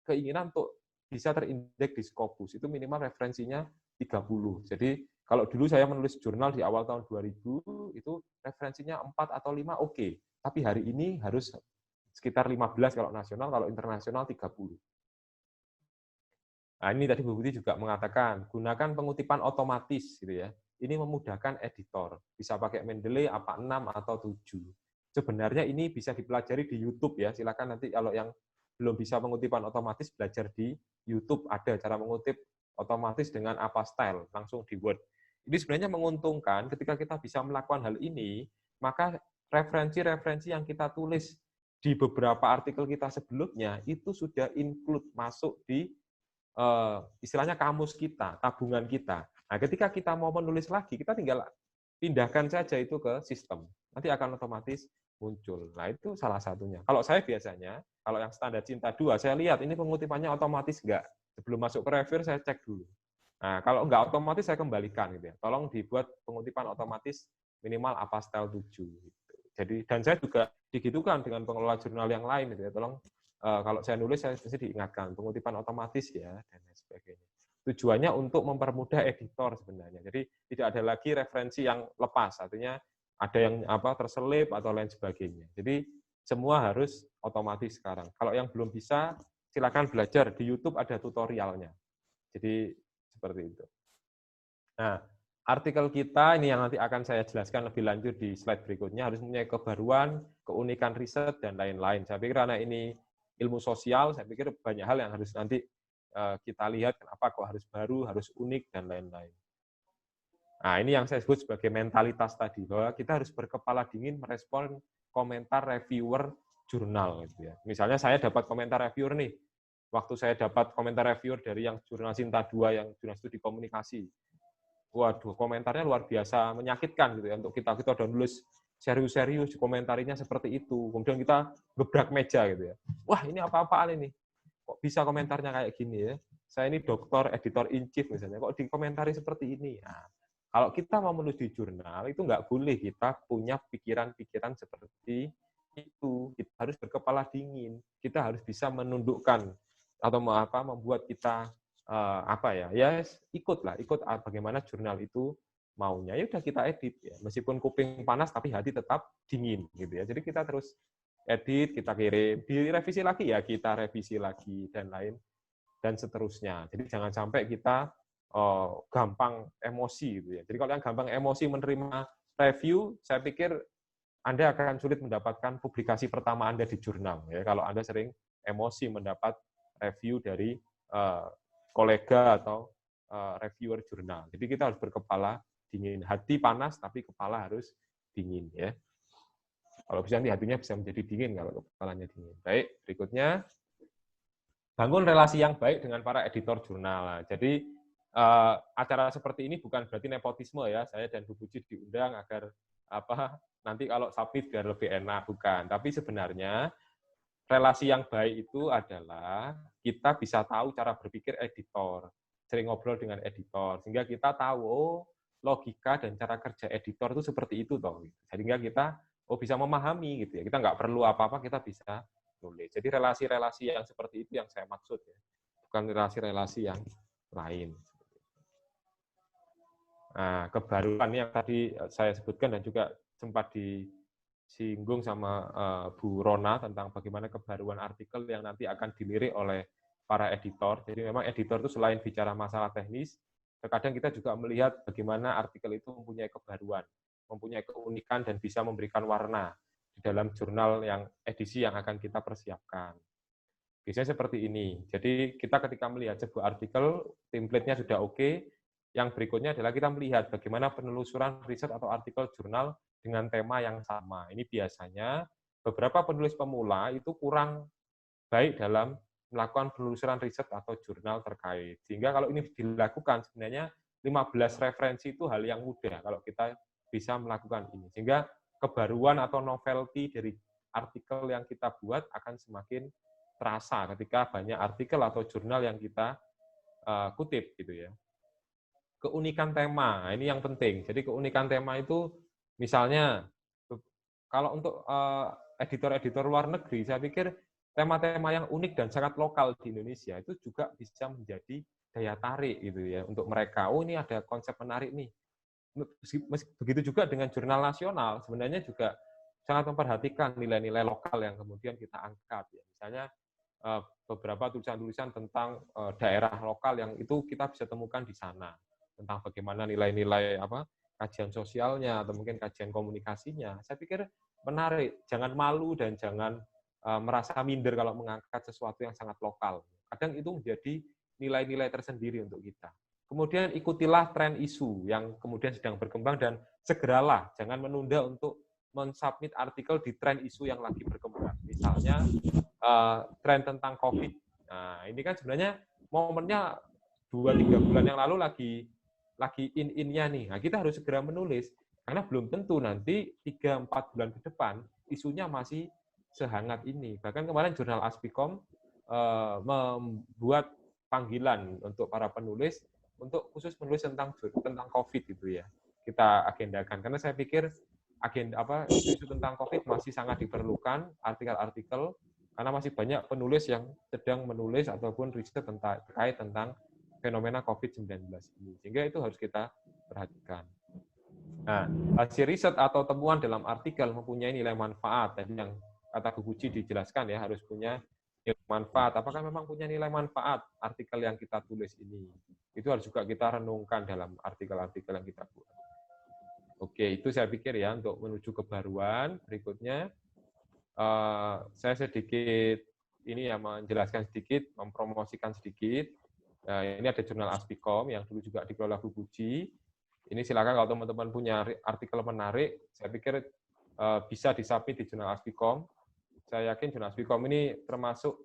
keinginan untuk bisa terindeks di Scopus, itu minimal referensinya 30. Jadi kalau dulu saya menulis jurnal di awal tahun 2000, itu referensinya 4 atau 5 oke. Tapi hari ini harus sekitar 15 kalau nasional, kalau internasional 30. Nah, ini tadi Bu Putih juga mengatakan, gunakan pengutipan otomatis gitu ya. Ini memudahkan editor. Bisa pakai Mendeley, apa 6 atau 7. Sebenarnya ini bisa dipelajari di YouTube ya. Silakan nanti kalau yang belum bisa pengutipan otomatis belajar di YouTube, ada cara mengutip otomatis dengan apa style langsung di Word. Ini sebenarnya menguntungkan ketika kita bisa melakukan hal ini, maka referensi-referensi yang kita tulis di beberapa artikel kita sebelumnya itu sudah include masuk di istilahnya kamus kita, tabungan kita. Nah, ketika kita mau menulis lagi, kita tinggal pindahkan saja itu ke sistem. Nanti akan otomatis muncul. Nah, itu salah satunya. Kalau saya biasanya, kalau yang standar Cinta 2, saya lihat ini pengutipannya otomatis enggak. Sebelum masuk ke review, saya cek dulu. Nah, kalau enggak otomatis, saya kembalikan. Gitu ya. Tolong dibuat pengutipan otomatis minimal apa style 7. Gitu. Jadi, dan saya juga digitukan dengan pengelola jurnal yang lain. Gitu ya. Tolong kalau saya nulis, saya mesti diingatkan pengutipan otomatis ya, dan lain sebagainya. Tujuannya untuk mempermudah editor sebenarnya. Jadi tidak ada lagi referensi yang lepas, artinya ada yang terselip atau lain sebagainya. Jadi semua harus otomatis sekarang. Kalau yang belum bisa, silakan belajar di YouTube, ada tutorialnya. Jadi seperti itu. Nah, artikel kita ini yang nanti akan saya jelaskan lebih lanjut di slide berikutnya, harus mempunyai kebaruan, keunikan riset, dan lain-lain. Saya pikir karena ini ilmu sosial, saya pikir banyak hal yang harus nanti kita lihat kenapa kok harus baru, harus unik, dan lain-lain. Nah, ini yang saya sebut sebagai mentalitas tadi, bahwa kita harus berkepala dingin merespon komentar reviewer jurnal. Gitu ya. Misalnya saya dapat komentar reviewer nih, waktu saya dapat komentar reviewer dari yang jurnal Cinta 2, yang jurnal studi komunikasi, waduh, komentarnya luar biasa menyakitkan gitu ya, untuk kita udah nulis serius-serius, komentarinya seperti itu. Kemudian kita gebrak meja gitu ya. Wah, ini apa-apaan ini? Kok bisa komentarnya kayak gini ya? Saya ini dokter, editor in chief misalnya, kok dikomentari seperti ini? Nah, kalau kita mau menulis di jurnal, itu nggak boleh kita punya pikiran-pikiran seperti itu. Kita harus berkepala dingin. Kita harus bisa menundukkan atau membuat kita ikut bagaimana jurnal itu maunya, ya udah kita edit ya, meskipun kuping panas tapi hati tetap dingin gitu ya. Jadi kita terus edit, kita kirim, direvisi lagi ya kita revisi lagi, dan lain dan seterusnya. Jadi jangan sampai kita gampang emosi gitu ya. Jadi kalau yang gampang emosi menerima review, saya pikir Anda akan sulit mendapatkan publikasi pertama Anda di jurnal ya, kalau Anda sering emosi mendapat review dari kolega atau reviewer jurnal. Jadi kita harus berkepala dingin, hati panas tapi kepala harus dingin ya. Kalau bisa nanti hatinya bisa menjadi dingin kalau kepalanya dingin. Baik, berikutnya bangun relasi yang baik dengan para editor jurnal. Jadi acara seperti ini bukan berarti nepotisme ya. Saya dan Bu Puji diundang agar nanti kalau submit biar lebih enak, bukan. Tapi sebenarnya relasi yang baik itu adalah kita bisa tahu cara berpikir editor, sering ngobrol dengan editor, sehingga kita tahu logika dan cara kerja editor itu seperti itu toh. Sehingga kita bisa memahami gitu ya. Kita nggak perlu apa-apa, kita bisa nulis. Jadi relasi-relasi yang seperti itu yang saya maksud ya, bukan relasi-relasi yang lain. Nah, kebaruan yang tadi saya sebutkan dan juga sempat disinggung sama Bu Rona tentang bagaimana kebaruan artikel yang nanti akan dilirik oleh para editor. Jadi memang editor itu selain bicara masalah teknis, terkadang kita juga melihat bagaimana artikel itu mempunyai kebaruan, mempunyai keunikan dan bisa memberikan warna di dalam jurnal yang edisi yang akan kita persiapkan. Biasanya seperti ini. Jadi kita ketika melihat sebuah artikel, template-nya sudah oke. Yang berikutnya adalah kita melihat bagaimana penelusuran riset atau artikel jurnal dengan tema yang sama. Ini biasanya beberapa penulis pemula itu kurang baik dalam melakukan penelusuran riset atau jurnal terkait. Sehingga kalau ini dilakukan, sebenarnya 15 referensi itu hal yang mudah kalau kita bisa melakukan ini. Sehingga kebaruan atau novelty dari artikel yang kita buat akan semakin terasa ketika banyak artikel atau jurnal yang kita kutip gitu ya. Keunikan tema, ini yang penting. Jadi keunikan tema itu misalnya kalau untuk editor-editor luar negeri, saya pikir tema-tema yang unik dan sangat lokal di Indonesia itu juga bisa menjadi daya tarik gitu ya untuk mereka. Oh, ini ada konsep menarik nih. Begitu juga dengan jurnal nasional, sebenarnya juga sangat memperhatikan nilai-nilai lokal yang kemudian kita angkat ya. Misalnya beberapa tulisan-tulisan tentang daerah lokal yang itu kita bisa temukan di sana, tentang bagaimana nilai-nilai kajian sosialnya atau mungkin kajian komunikasinya. Saya pikir menarik, jangan malu dan jangan merasa minder kalau mengangkat sesuatu yang sangat lokal. Kadang itu menjadi nilai-nilai tersendiri untuk kita. Kemudian ikutilah tren isu yang kemudian sedang berkembang dan segeralah, jangan menunda untuk mensubmit artikel di tren isu yang lagi berkembang. Misalnya tren tentang COVID. Nah, ini kan sebenarnya momennya 2-3 bulan yang lalu lagi in-in-nya nih. Nah, kita harus segera menulis karena belum tentu nanti 3-4 bulan ke depan isunya masih sehangat ini. Bahkan kemarin jurnal Aspikom membuat panggilan untuk para penulis untuk khusus menulis tentang COVID gitu ya. Kita agendakan karena saya pikir isu tentang COVID masih sangat diperlukan artikel-artikel karena masih banyak penulis yang sedang menulis ataupun riset terkait tentang fenomena COVID-19 ini. Sehingga itu harus kita perhatikan. Nah, hasil riset atau temuan dalam artikel mempunyai nilai manfaat. Tadi yang kata Bu Puji dijelaskan ya, harus punya nilai manfaat. Apakah memang punya nilai manfaat artikel yang kita tulis ini? Itu harus juga kita renungkan dalam artikel-artikel yang kita buat. Oke, itu saya pikir ya untuk menuju kebaruan. Berikutnya, saya sedikit ini ya menjelaskan sedikit, mempromosikan sedikit. Nah, ini ada jurnal Aspikom yang dulu juga dikelola Bu Puji. Ini silakan kalau teman-teman punya artikel menarik, saya pikir bisa disubmit di jurnal Aspikom. Saya yakin jurnal Aspikom ini termasuk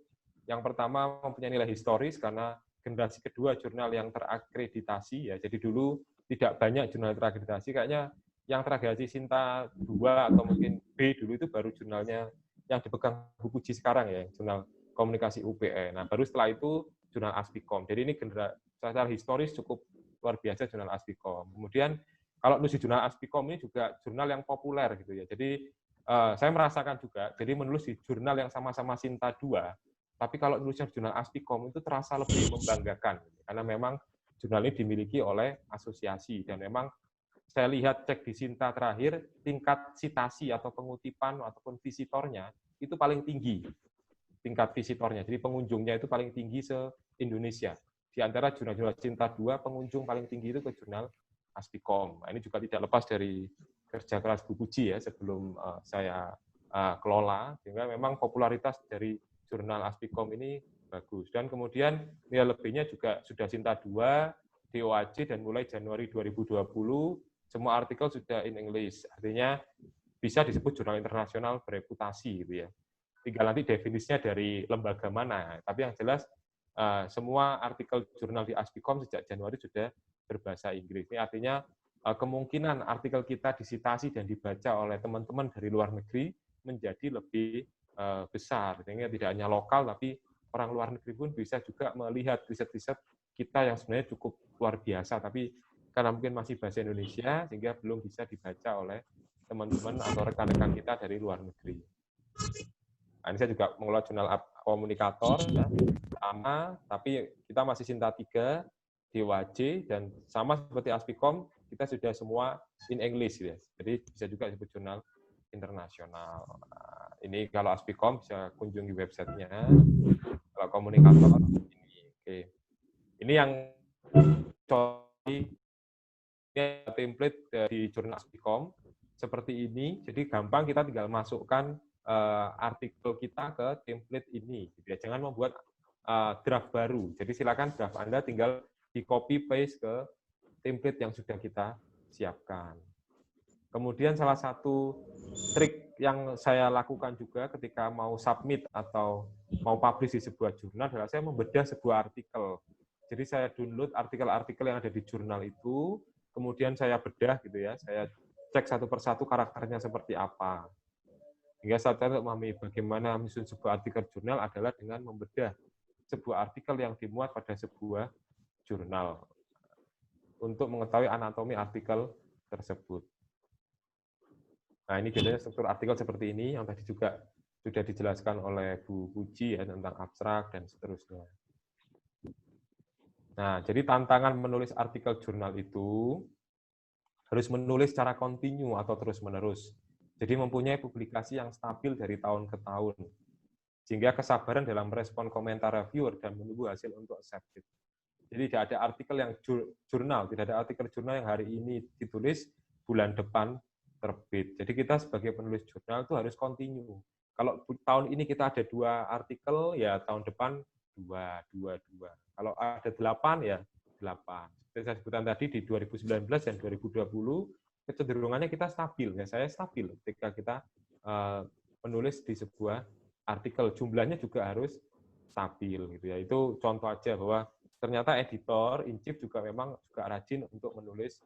yang pertama mempunyai nilai historis karena generasi kedua jurnal yang terakreditasi ya. Jadi dulu tidak banyak jurnal terakreditasi, kayaknya yang terakreditasi Sinta 2 atau mungkin B dulu itu baru jurnalnya yang dipegang Bu Puji sekarang ya, jurnal komunikasi UPE. Nah, baru setelah itu jurnal Aspikom. Jadi ini secara historis cukup luar biasa jurnal Aspikom. Kemudian kalau nulis jurnal Aspikom ini juga jurnal yang populer gitu ya. Jadi saya merasakan juga, jadi menulis di jurnal yang sama-sama Sinta 2, tapi kalau nulisnya jurnal Aspikom itu terasa lebih membanggakan. Karena memang jurnal ini dimiliki oleh asosiasi dan memang saya lihat cek di Sinta terakhir, tingkat citasi atau pengutipan ataupun visitornya itu paling tinggi. Tingkat visitornya, jadi pengunjungnya itu paling tinggi se-Indonesia. Di antara jurnal-jurnal Sinta 2, pengunjung paling tinggi itu ke jurnal Aspikom. Nah, ini juga tidak lepas dari kerja keras Bu Puji ya sebelum saya kelola, sehingga memang popularitas dari jurnal Aspikom ini bagus. Dan kemudian nilai lebihnya juga sudah Sinta 2, DOAJ, dan mulai Januari 2020, semua artikel sudah in English. Artinya bisa disebut jurnal internasional bereputasi gitu ya. Tinggal nanti definisinya dari lembaga mana. Tapi yang jelas semua artikel jurnal di Aspikom sejak Januari sudah berbahasa Inggris. Ini artinya kemungkinan artikel kita disitasi dan dibaca oleh teman-teman dari luar negeri menjadi lebih besar. Sehingga tidak hanya lokal, tapi orang luar negeri pun bisa juga melihat riset-riset kita yang sebenarnya cukup luar biasa, tapi karena mungkin masih bahasa Indonesia, sehingga belum bisa dibaca oleh teman-teman atau rekan-rekan kita dari luar negeri. Nah, ini saya juga mengelola jurnal komunikator, ya, sama, tapi kita masih Sinta 3, DOAJ, dan sama seperti Aspikom, kita sudah semua in English, ya. Jadi bisa juga disebut jurnal internasional. Nah, ini kalau Aspikom bisa kunjungi websitenya. Kalau komunikator, ini. Oke. Ini yang template di jurnal Aspikom seperti ini. Jadi gampang, kita tinggal masukkan artikel kita ke template ini. Jangan membuat draft baru. Jadi silakan draft Anda tinggal di copy paste ke template yang sudah kita siapkan. Kemudian salah satu trik yang saya lakukan juga ketika mau submit atau mau publish di sebuah jurnal adalah saya membedah sebuah artikel. Jadi saya download artikel-artikel yang ada di jurnal itu, kemudian saya bedah gitu ya, saya cek satu persatu karakternya seperti apa. Hingga saat saya memahami bagaimana menyusun sebuah artikel jurnal adalah dengan membedah sebuah artikel yang dimuat pada sebuah jurnal untuk mengetahui anatomi artikel tersebut. Nah, ini biasanya struktur artikel seperti ini yang tadi juga sudah dijelaskan oleh Bu Puji ya, tentang abstrak dan seterusnya. Nah, jadi tantangan menulis artikel jurnal itu harus menulis secara kontinu atau terus-menerus. Jadi mempunyai publikasi yang stabil dari tahun ke tahun. sehingga kesabaran dalam respon komentar reviewer dan menunggu hasil untuk accepted. Jadi tidak ada artikel yang jurnal, tidak ada artikel jurnal yang hari ini ditulis, bulan depan terbit. Jadi kita sebagai penulis jurnal itu harus continue. Kalau tahun ini kita ada 2 artikel, ya tahun depan 2. Kalau ada 8, ya 8. Seperti saya sebutkan tadi di 2019 dan 2020, kecenderungannya kita stabil. Ya, saya stabil ketika kita menulis di sebuah artikel. Jumlahnya juga harus stabil. Gitu ya. Itu contoh aja bahwa ternyata editor in chief juga memang juga rajin untuk menulis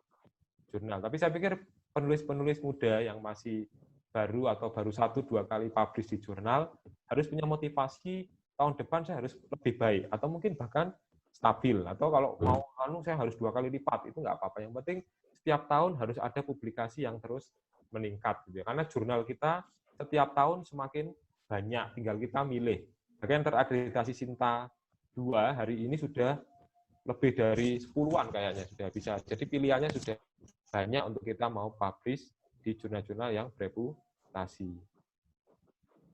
jurnal. Tapi saya pikir penulis-penulis muda yang masih baru atau baru 1-2 kali publish di jurnal harus punya motivasi tahun depan saya harus lebih baik atau mungkin bahkan stabil, atau kalau mau saya harus 2 kali lipat, itu nggak apa-apa. Yang penting setiap tahun harus ada publikasi yang terus meningkat gitu ya. Karena jurnal kita setiap tahun semakin banyak, tinggal kita milih. Bahkan terakreditasi Sinta 2 hari ini sudah lebih dari 10-an kayaknya sudah bisa. Jadi pilihannya sudah banyak untuk kita mau publish di jurnal-jurnal yang bereputasi.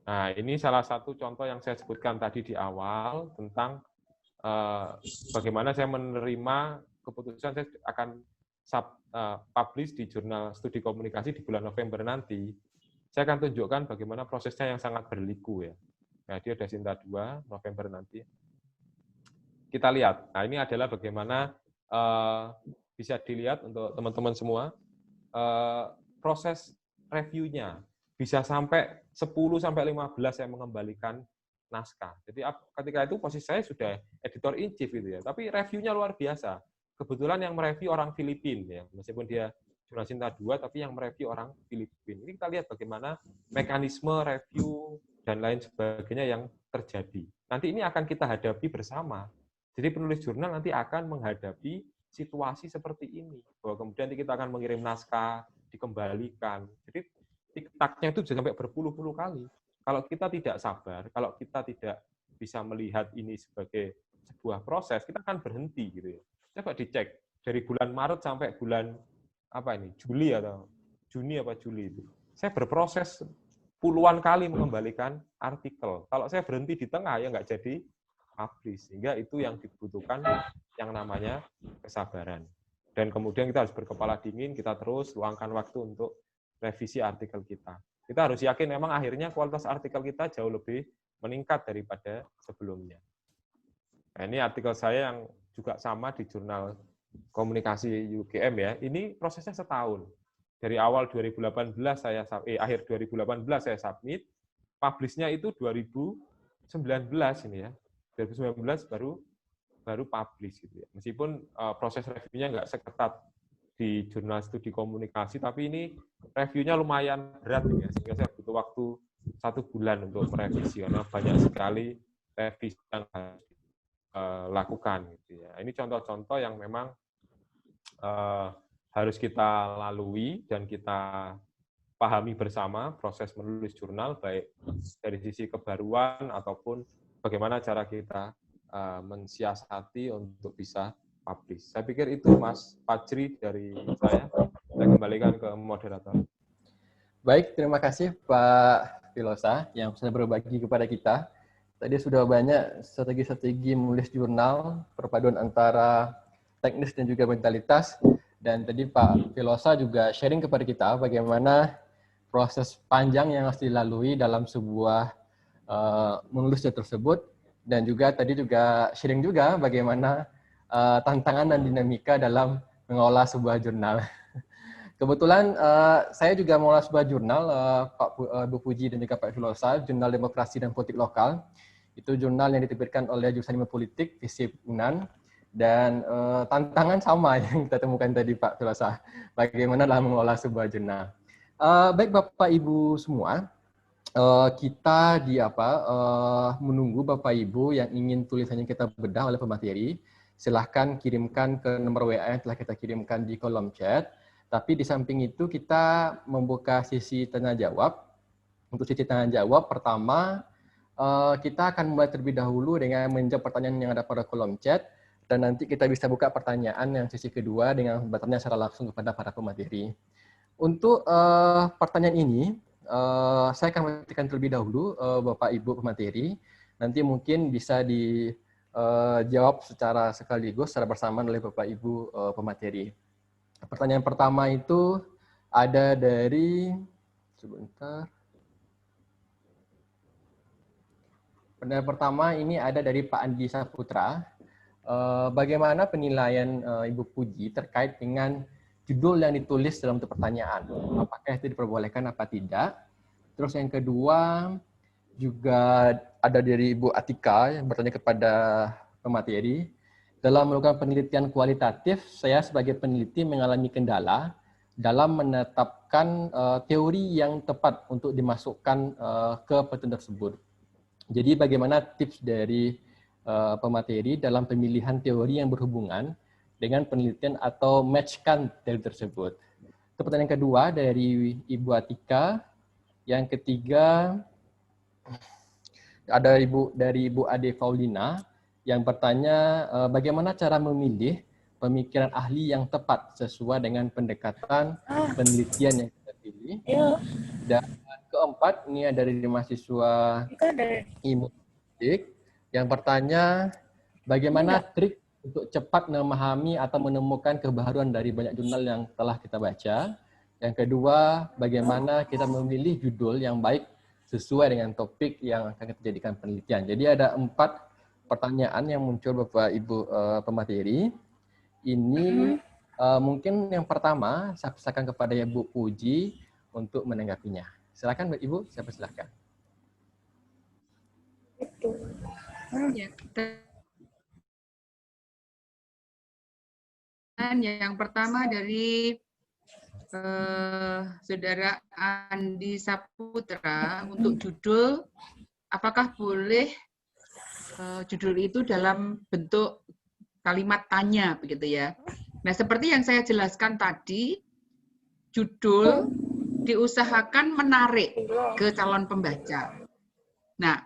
Nah, ini salah satu contoh yang saya sebutkan tadi di awal tentang bagaimana saya menerima keputusan saya akan publish di jurnal studi komunikasi di bulan November nanti. Saya akan tunjukkan bagaimana prosesnya yang sangat berliku ya. Nah, dia ada Sinta 2 November nanti. Kita lihat. Nah, ini adalah bagaimana bisa dilihat untuk teman-teman semua proses reviewnya. Bisa sampai 10-15 saya mengembalikan naskah. Jadi ketika itu posisi saya sudah editor in chief gitu ya. Tapi reviewnya luar biasa. Kebetulan yang mereview orang Filipina ya. Meskipun dia jurnal Sinta 2 tapi yang mereview orang Filipina. Ini kita lihat bagaimana mekanisme review dan lain sebagainya yang terjadi. Nanti ini akan kita hadapi bersama. Jadi penulis jurnal nanti akan menghadapi situasi seperti ini. Bahwa kemudian kita akan mengirim naskah, dikembalikan. Jadi tiktaknya itu bisa sampai berpuluh-puluh kali. Kalau kita tidak sabar, kalau kita tidak bisa melihat ini sebagai sebuah proses, kita akan berhenti gitu ya. Coba dicek dari bulan Maret sampai bulan Juli atau Juni apa Juli itu. Saya berproses puluhan kali mengembalikan artikel. Kalau saya berhenti di tengah ya nggak jadi publish. Sehingga itu yang dibutuhkan yang namanya kesabaran. Dan kemudian kita harus berkepala dingin, kita terus luangkan waktu untuk revisi artikel kita. Kita harus yakin memang akhirnya kualitas artikel kita jauh lebih meningkat daripada sebelumnya. Nah, ini artikel saya yang juga sama di jurnal komunikasi UGM ya. Ini prosesnya setahun. Dari awal 2018 akhir 2018 saya submit, publish-nya itu 2019 ini ya. 2019 baru publish gitu ya. Meskipun proses review-nya nggak seketat di jurnal studi komunikasi, tapi ini reviewnya lumayan berat ya, sehingga saya butuh waktu 1 bulan untuk merevisi karena banyak sekali revisi yang harus lakukan gitu ya. Ini contoh-contoh yang memang harus kita lalui dan kita pahami bersama proses menulis jurnal, baik dari sisi kebaruan ataupun bagaimana cara kita mensiasati untuk bisa publish. Saya pikir itu Mas Fajri dari saya. Saya kembalikan ke moderator. Baik, terima kasih Pak Filosa yang sudah berbagi kepada kita. Tadi sudah banyak strategi-strategi menulis jurnal, perpaduan antara teknis dan juga mentalitas. Dan tadi Pak Filosa juga sharing kepada kita bagaimana proses panjang yang harus dilalui dalam sebuah menulisnya tersebut. Dan juga tadi juga sharing juga bagaimana tantangan dan dinamika dalam mengelola sebuah jurnal. Kebetulan saya juga mengelola sebuah jurnal, Bu Puji dan juga Pak Filosa, Jurnal Demokrasi dan Politik Lokal. Itu jurnal yang diterbitkan oleh jurusan Ilmu Politik, FISIP UNAN. Dan tantangan sama yang kita temukan tadi Pak Filosa, bagaimana dalam mengelola sebuah jurnal. Baik Bapak Ibu semua, kita menunggu Bapak Ibu yang ingin tulisannya kita bedah oleh pemateri. Silahkan kirimkan ke nomor WA yang telah kita kirimkan di kolom chat. Tapi di samping itu kita membuka sesi tanya jawab. Untuk sesi tanya jawab pertama, kita akan mulai terlebih dahulu dengan menjawab pertanyaan yang ada pada kolom chat. Dan nanti kita bisa buka pertanyaan yang sesi kedua dengan bertanya secara langsung kepada para pemateri. Untuk pertanyaan ini, saya akan mematikan terlebih dahulu Bapak Ibu pemateri. Nanti mungkin bisa dijawab secara sekaligus, secara bersamaan oleh Bapak Ibu pemateri. Pertanyaan pertama itu ada dari, sebentar. Pertanyaan pertama ini ada dari Pak Andi Saputra. Bagaimana penilaian Ibu Puji terkait dengan judul yang ditulis dalam bentuk pertanyaan? Apakah itu diperbolehkan apa tidak? Terus yang kedua juga ada dari Ibu Atika yang bertanya kepada pemateri. Dalam melakukan penelitian kualitatif, saya sebagai peneliti mengalami kendala dalam menetapkan teori yang tepat untuk dimasukkan ke penelitian tersebut. Jadi bagaimana tips dari pemateri dalam pemilihan teori yang berhubungan dengan penelitian atau matchkan teori tersebut? Itu pertanyaan kedua dari Ibu Atika. Yang ketiga ada dari Ibu Ade Paulina yang bertanya bagaimana cara memilih pemikiran ahli yang tepat sesuai dengan pendekatan penelitian yang kita pilih. Dan keempat ini ada dari mahasiswa ilmu politik yang bertanya bagaimana trik untuk cepat memahami atau menemukan kebaharuan dari banyak jurnal yang telah kita baca. Yang kedua, bagaimana kita memilih judul yang baik sesuai dengan topik yang akan kita jadikan penelitian. Jadi ada 4 pertanyaan yang muncul Bapak Ibu pemateri. Ini mungkin yang pertama saya persilakan kepada Ibu Puji untuk menanggapinya. Silakan Ibu, saya persilakan. Ya, yang pertama dari Saudara Andi Saputra untuk judul, apakah boleh judul itu dalam bentuk kalimat tanya, begitu ya. Nah, seperti yang saya jelaskan tadi, judul diusahakan menarik ke calon pembaca. Nah,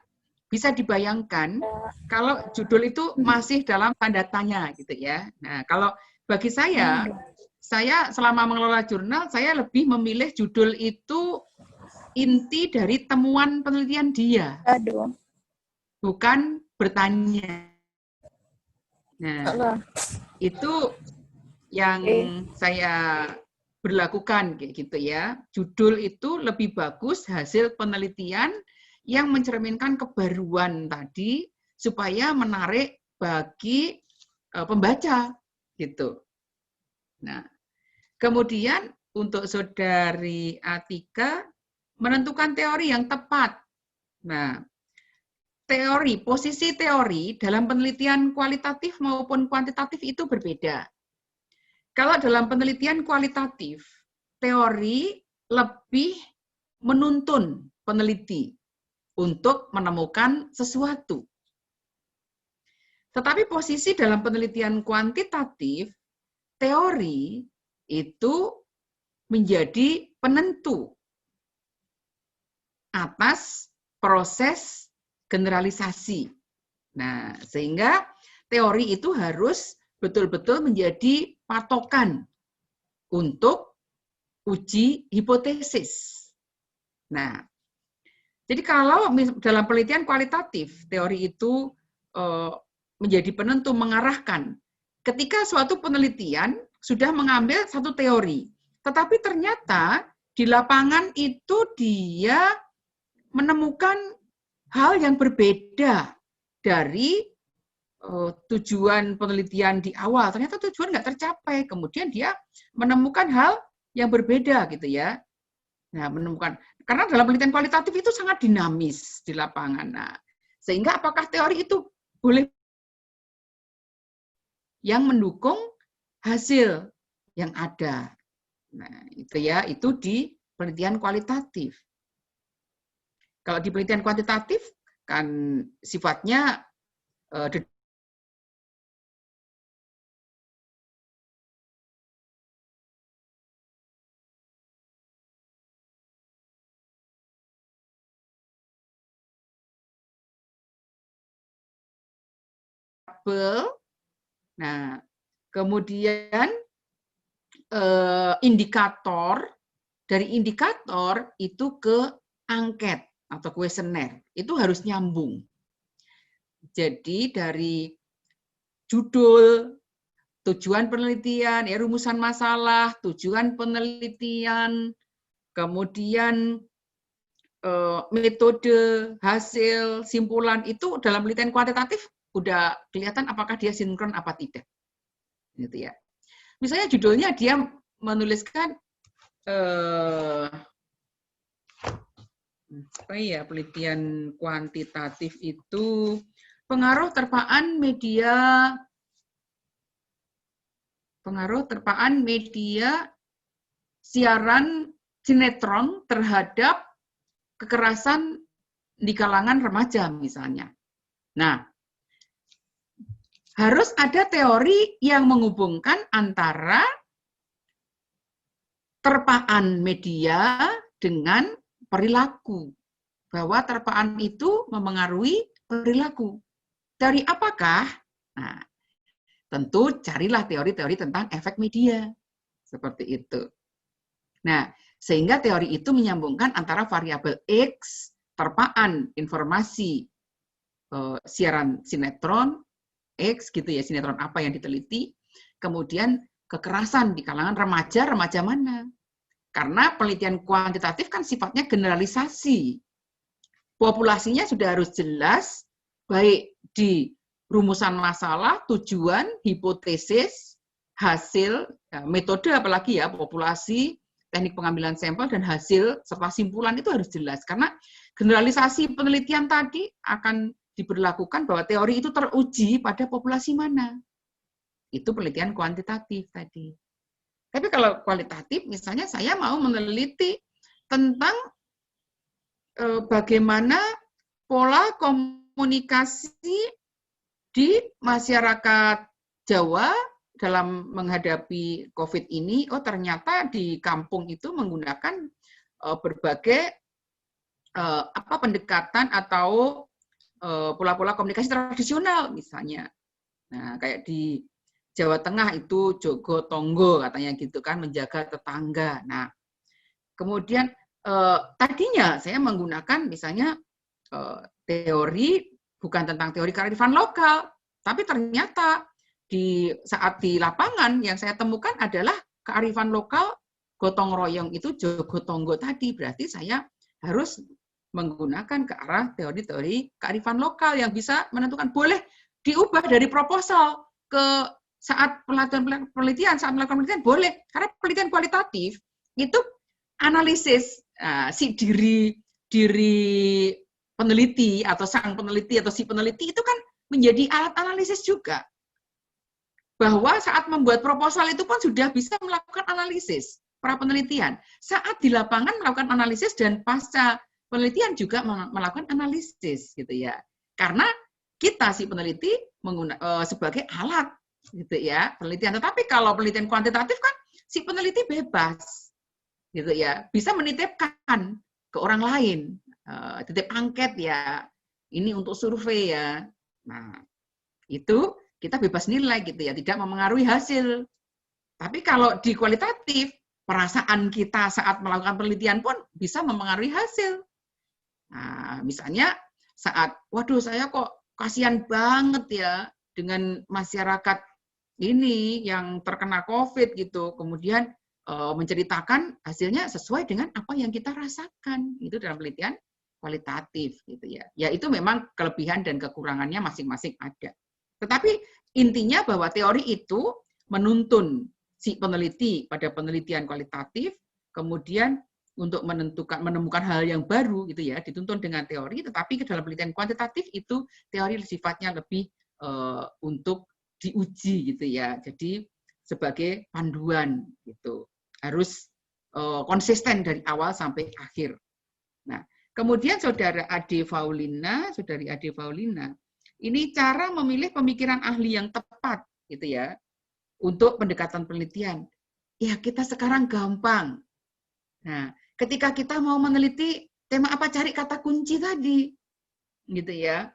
bisa dibayangkan kalau judul itu masih dalam tanda tanya, gitu ya. Nah, kalau bagi saya selama mengelola jurnal, saya lebih memilih judul itu inti dari temuan penelitian dia. Bukan bertanya. Nah, itu yang saya berlakukan kayak gitu ya. Judul itu lebih bagus hasil penelitian yang mencerminkan kebaruan tadi supaya menarik bagi pembaca gitu. Nah, kemudian untuk Saudari Atika menentukan teori yang tepat. Nah, posisi teori dalam penelitian kualitatif maupun kuantitatif itu berbeda. Kalau dalam penelitian kualitatif, teori lebih menuntun peneliti untuk menemukan sesuatu. Tetapi posisi dalam penelitian kuantitatif, teori itu menjadi penentu atas proses generalisasi. Nah, sehingga teori itu harus betul-betul menjadi patokan untuk uji hipotesis. Nah, jadi kalau dalam penelitian kualitatif, teori itu menjadi penentu mengarahkan. Ketika suatu penelitian sudah mengambil satu teori, tetapi ternyata di lapangan itu dia menemukan hal yang berbeda dari tujuan penelitian di awal. Ternyata tujuan nggak tercapai. Kemudian dia menemukan hal yang berbeda gitu ya. Nah, karena dalam penelitian kualitatif itu sangat dinamis di lapangan. Nah, sehingga apakah teori itu boleh yang mendukung hasil yang ada. Nah, itu ya, itu di penelitian kualitatif. Kalau di penelitian kuantitatif kan sifatnya nah, kemudian indikator dari indikator itu ke angket atau kuesioner, itu harus nyambung. Jadi dari judul, tujuan penelitian, ya rumusan masalah, tujuan penelitian, kemudian metode, hasil, simpulan, itu dalam penelitian kuantitatif udah kelihatan apakah dia sinkron apa tidak. Gitu ya. Misalnya judulnya dia menuliskan apa ya, penelitian kuantitatif itu pengaruh terpaan media siaran sinetron terhadap kekerasan di kalangan remaja misalnya. Nah, harus ada teori yang menghubungkan antara terpaan media dengan perilaku. Bahwa terpaan itu memengaruhi perilaku. Dari apakah? Nah, tentu carilah teori-teori tentang efek media. Seperti itu. Nah, sehingga teori itu menyambungkan antara variabel X, terpaan informasi siaran sinetron, X gitu ya, sinetron apa yang diteliti, kemudian kekerasan di kalangan remaja mana? Karena penelitian kuantitatif kan sifatnya generalisasi. Populasinya sudah harus jelas, baik di rumusan masalah, tujuan, hipotesis, hasil, metode apalagi ya, populasi, teknik pengambilan sampel, dan hasil serta simpulan itu harus jelas. Karena generalisasi penelitian tadi akan diberlakukan bahwa teori itu teruji pada populasi mana. Itu penelitian kuantitatif tadi. Tapi kalau kualitatif, misalnya saya mau meneliti tentang bagaimana pola komunikasi di masyarakat Jawa dalam menghadapi COVID ini. Oh, ternyata di kampung itu menggunakan berbagai pendekatan atau pola-pola komunikasi tradisional misalnya. Nah, kayak di Jawa Tengah itu jogo tonggo katanya gitu kan, menjaga tetangga. Nah, kemudian tadinya saya menggunakan misalnya teori bukan tentang teori kearifan lokal, tapi ternyata saat di lapangan yang saya temukan adalah kearifan lokal gotong royong itu jogo tonggo tadi. Berarti saya harus menggunakan ke arah teori-teori kearifan lokal yang bisa menentukan, boleh diubah dari proposal ke saat melakukan penelitian boleh, karena penelitian kualitatif itu analisis si diri peneliti atau sang peneliti atau si peneliti itu kan menjadi alat analisis juga. Bahwa saat membuat proposal itu pun sudah bisa melakukan analisis para penelitian. Saat di lapangan melakukan analisis dan pasca penelitian juga melakukan analisis gitu ya. Karena kita si peneliti sebagai alat gitu ya, penelitian. Tetapi kalau penelitian kuantitatif kan si peneliti bebas gitu ya, bisa menitipkan ke orang lain, titip angket ya, ini untuk survei ya. Nah, itu kita bebas nilai gitu ya, tidak memengaruhi hasil. Tapi kalau di kualitatif, perasaan kita saat melakukan penelitian pun bisa memengaruhi hasil. Nah, misalnya saat, waduh saya kok kasihan banget ya dengan masyarakat ini yang terkena COVID gitu, kemudian menceritakan hasilnya sesuai dengan apa yang kita rasakan. Itu dalam penelitian kualitatif gitu ya. Ya itu memang kelebihan dan kekurangannya masing-masing ada. Tetapi intinya bahwa teori itu menuntun si peneliti pada penelitian kualitatif, kemudian untuk menemukan hal yang baru gitu ya, dituntun dengan teori, tetapi ke dalam penelitian kuantitatif itu teori sifatnya lebih untuk diuji gitu ya. Jadi sebagai panduan gitu. Harus konsisten dari awal sampai akhir. Nah, kemudian Saudari Ade Faulina, ini cara memilih pemikiran ahli yang tepat gitu ya untuk pendekatan penelitian. Ya, kita sekarang gampang. Nah, ketika kita mau meneliti tema apa, cari kata kunci tadi. Gitu ya.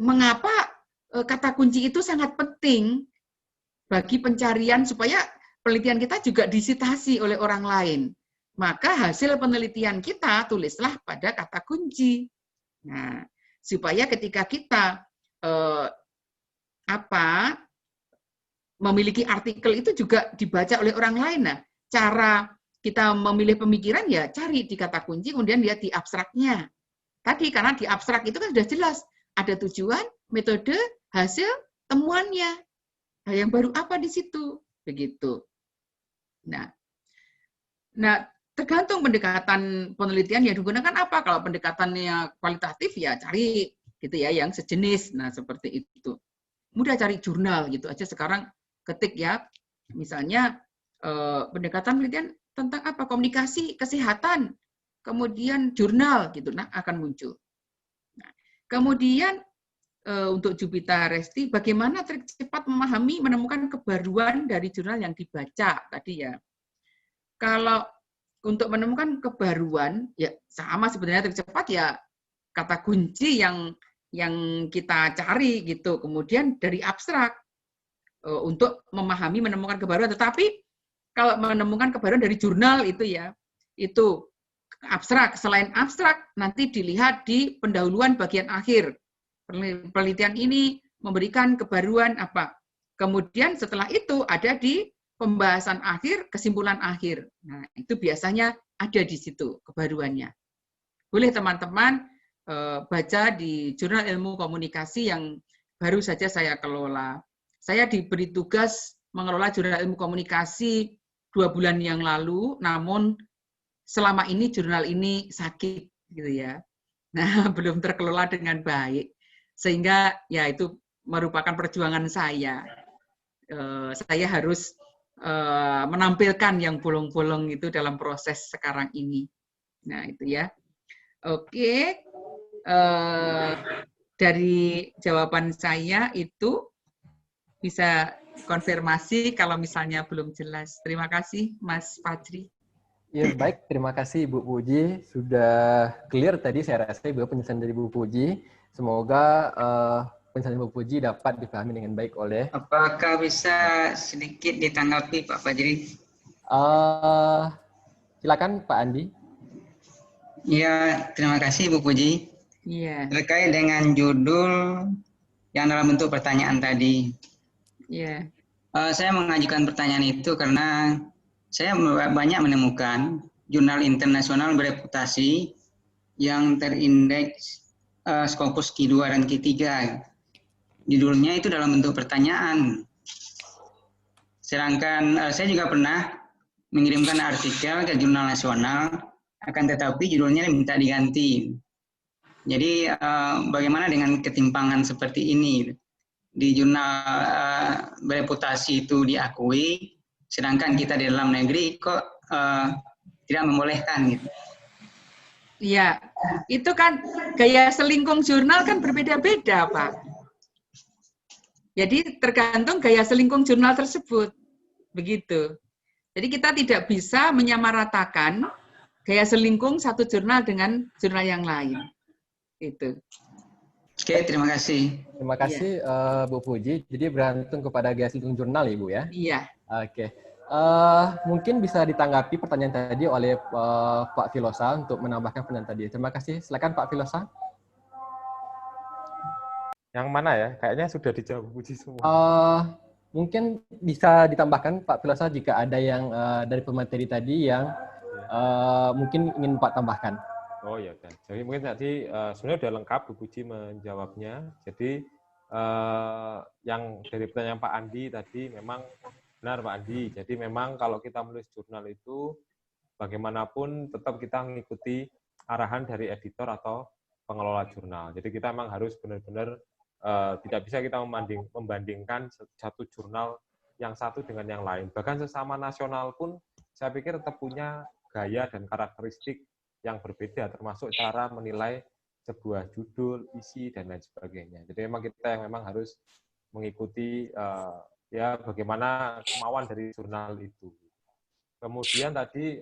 Mengapa kata kunci itu sangat penting bagi pencarian supaya penelitian kita juga disitasi oleh orang lain. maka hasil penelitian kita tulislah pada kata kunci. Nah, supaya ketika kita memiliki artikel itu juga dibaca oleh orang lain. Nah, cara kita memilih pemikiran ya cari di kata kunci, kemudian lihat di abstraknya. Tadi karena di abstrak itu kan sudah jelas ada tujuan, metode, hasil, temuannya. Nah, yang baru apa di situ? Begitu. Nah, tergantung pendekatan penelitian yang digunakan apa. Kalau pendekatannya kualitatif ya cari gitu ya yang sejenis. Nah, seperti itu. Mudah cari jurnal gitu aja sekarang ketik ya. Misalnya pendekatan penelitian tentang apa? Komunikasi, kesehatan, kemudian jurnal gitu. Nah, akan muncul. Nah, kemudian untuk Jupiter Resti, bagaimana trik cepat memahami, menemukan kebaruan dari jurnal yang dibaca tadi ya. Kalau untuk menemukan kebaruan, ya sama sebenarnya trik cepat ya kata kunci yang kita cari gitu. Kemudian dari abstrak untuk memahami, menemukan kebaruan. Tetapi kalau menemukan kebaruan dari jurnal itu ya, itu abstrak. Selain abstrak, nanti dilihat di pendahuluan bagian akhir. Penelitian ini memberikan kebaruan apa. Kemudian setelah itu ada di pembahasan akhir, kesimpulan akhir. Nah, itu biasanya ada di situ kebaruannya. Boleh teman-teman baca di Jurnal Ilmu Komunikasi yang baru saja saya kelola. Saya diberi tugas mengelola Jurnal Ilmu Komunikasi 2 bulan yang lalu, namun selama ini jurnal ini sakit gitu ya. Nah, belum terkelola dengan baik. Sehingga ya itu merupakan perjuangan saya. Saya harus menampilkan yang bolong-bolong itu dalam proses sekarang ini. Nah, itu ya. Oke. Dari jawaban saya itu bisa konfirmasi kalau misalnya belum jelas. Terima kasih, Mas Fajri. Ya, baik. Terima kasih Bu Puji. Sudah clear tadi saya rasa Ibu penjelasan dari Bu Puji. Semoga penjelasan Bu Puji dapat dipahami dengan baik oleh... Apakah bisa sedikit ditanggapi Pak Fajri? Silakan Pak Andi. Ya, terima kasih Bu Puji. Iya. Terkait dengan judul yang dalam bentuk pertanyaan tadi. Iya. Saya mengajukan pertanyaan itu karena saya banyak menemukan jurnal internasional bereputasi yang terindeks Scopus Q2 dan Q3. Judulnya itu dalam bentuk pertanyaan. Sedangkan saya juga pernah mengirimkan artikel ke jurnal nasional, akan tetapi judulnya minta diganti. Jadi bagaimana dengan ketimpangan seperti ini? Di jurnal bereputasi itu diakui, sedangkan kita di dalam negeri kok tidak membolehkan gitu. Iya, itu kan gaya selingkung jurnal kan berbeda-beda, Pak. Jadi tergantung gaya selingkung jurnal tersebut. Begitu. Jadi kita tidak bisa menyamaratakan gaya selingkung satu jurnal dengan jurnal yang lain. Itu. Oke, terima kasih. Terima kasih Bu Puji. Jadi bergantung kepada gaya selingkung jurnal Ibu ya? Iya. Oke. Mungkin bisa ditanggapi pertanyaan tadi oleh Pak Filosa untuk menambahkan pertanyaan tadi. Terima kasih. Silakan Pak Filosa. Yang mana ya? Kayaknya sudah dijawab Bu Puji semua. Mungkin bisa ditambahkan Pak Filosa jika ada yang dari pemateri tadi yang mungkin ingin Pak tambahkan. Oh ya, kan. Jadi mungkin tadi sebenarnya sudah lengkap Bu Puji menjawabnya. Jadi yang dari pertanyaan Pak Andi tadi memang benar Pak Andi. Jadi memang kalau kita menulis jurnal itu bagaimanapun tetap kita mengikuti arahan dari editor atau pengelola jurnal. Jadi kita memang harus benar-benar tidak bisa kita membandingkan satu jurnal yang satu dengan yang lain. Bahkan sesama nasional pun saya pikir tetap punya gaya dan karakteristik yang berbeda, termasuk cara menilai sebuah judul, isi, dan lain sebagainya. Jadi memang kita yang memang harus mengikuti ya bagaimana kemauan dari jurnal itu. Kemudian tadi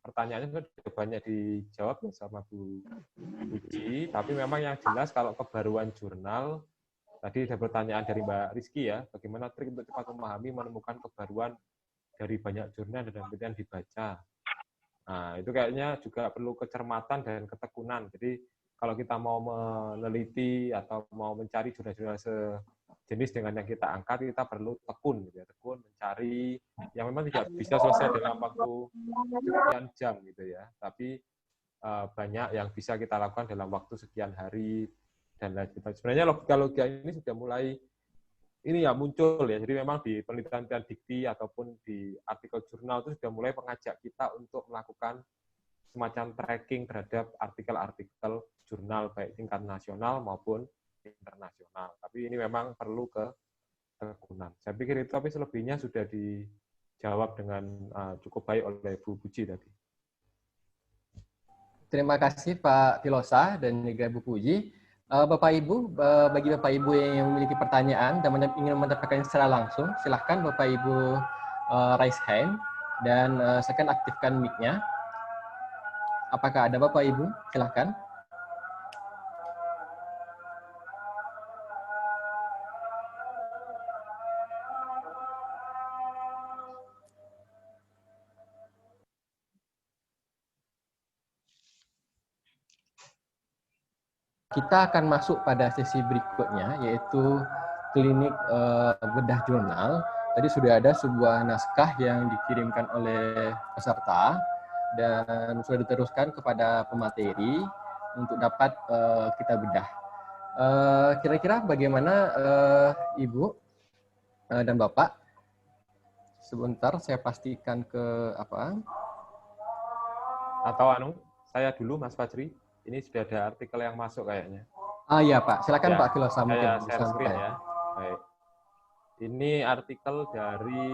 pertanyaannya sudah banyak dijawab sama Bu Puji, tapi memang yang jelas kalau kebaruan jurnal, tadi ada pertanyaan dari Mbak Rizky ya, bagaimana trik untuk cepat memahami, menemukan kebaruan dari banyak jurnal dan penelitian dibaca. Nah, itu kayaknya juga perlu kecermatan dan ketekunan. Jadi kalau kita mau meneliti atau mau mencari jurnal-jurnal sejenis dengan yang kita angkat, kita perlu tekun, gitu ya. Tekun mencari yang memang tidak bisa selesai dalam waktu sekian jam, gitu ya. Tapi banyak yang bisa kita lakukan dalam waktu sekian hari dan lain sebagainya. Sebenarnya logika-logika ini sudah mulai ini ya muncul ya. Jadi memang di penelitian dikti ataupun di artikel jurnal itu sudah mulai mengajak kita untuk melakukan semacam tracking terhadap artikel-artikel jurnal baik tingkat nasional maupun internasional. Tapi ini memang perlu ketekunan. Saya pikir itu, tapi selebihnya sudah dijawab dengan cukup baik oleh Bu Puji tadi. Terima kasih Pak Filosa dan juga Bu Puji. Bapak Ibu, bagi Bapak Ibu yang memiliki pertanyaan dan ingin mendapatkan secara langsung, silahkan Bapak Ibu raise hand dan saya akan aktifkan mic-nya. Apakah ada Bapak Ibu? Silahkan. Kita akan masuk pada sesi berikutnya, yaitu klinik bedah jurnal. Tadi sudah ada sebuah naskah yang dikirimkan oleh peserta dan sudah diteruskan kepada pemateri untuk dapat kita bedah. Kira-kira bagaimana Ibu dan Bapak? Sebentar, saya pastikan ke apa? Atau saya dulu, Mas Fajri. Ini sudah ada artikel yang masuk kayaknya. Ah iya Pak, silakan ya, Pak Filosa mungkin share screen ya. Baik. Ini artikel dari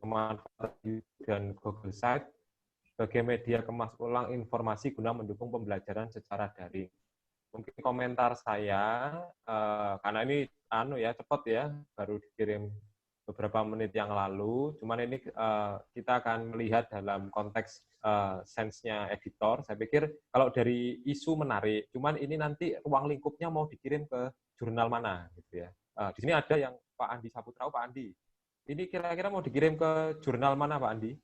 pemanfaatan dan Google Site sebagai media kemas ulang informasi guna mendukung pembelajaran secara daring. Mungkin komentar saya karena ini cepat ya, baru dikirim beberapa menit yang lalu. Cuman ini kita akan melihat dalam konteks sense-nya editor. Saya pikir kalau dari isu menarik, cuman ini nanti ruang lingkupnya mau dikirim ke jurnal mana, gitu ya. Di sini ada yang Pak Andi Saputra. Pak Andi, ini kira-kira mau dikirim ke jurnal mana, Pak Andi?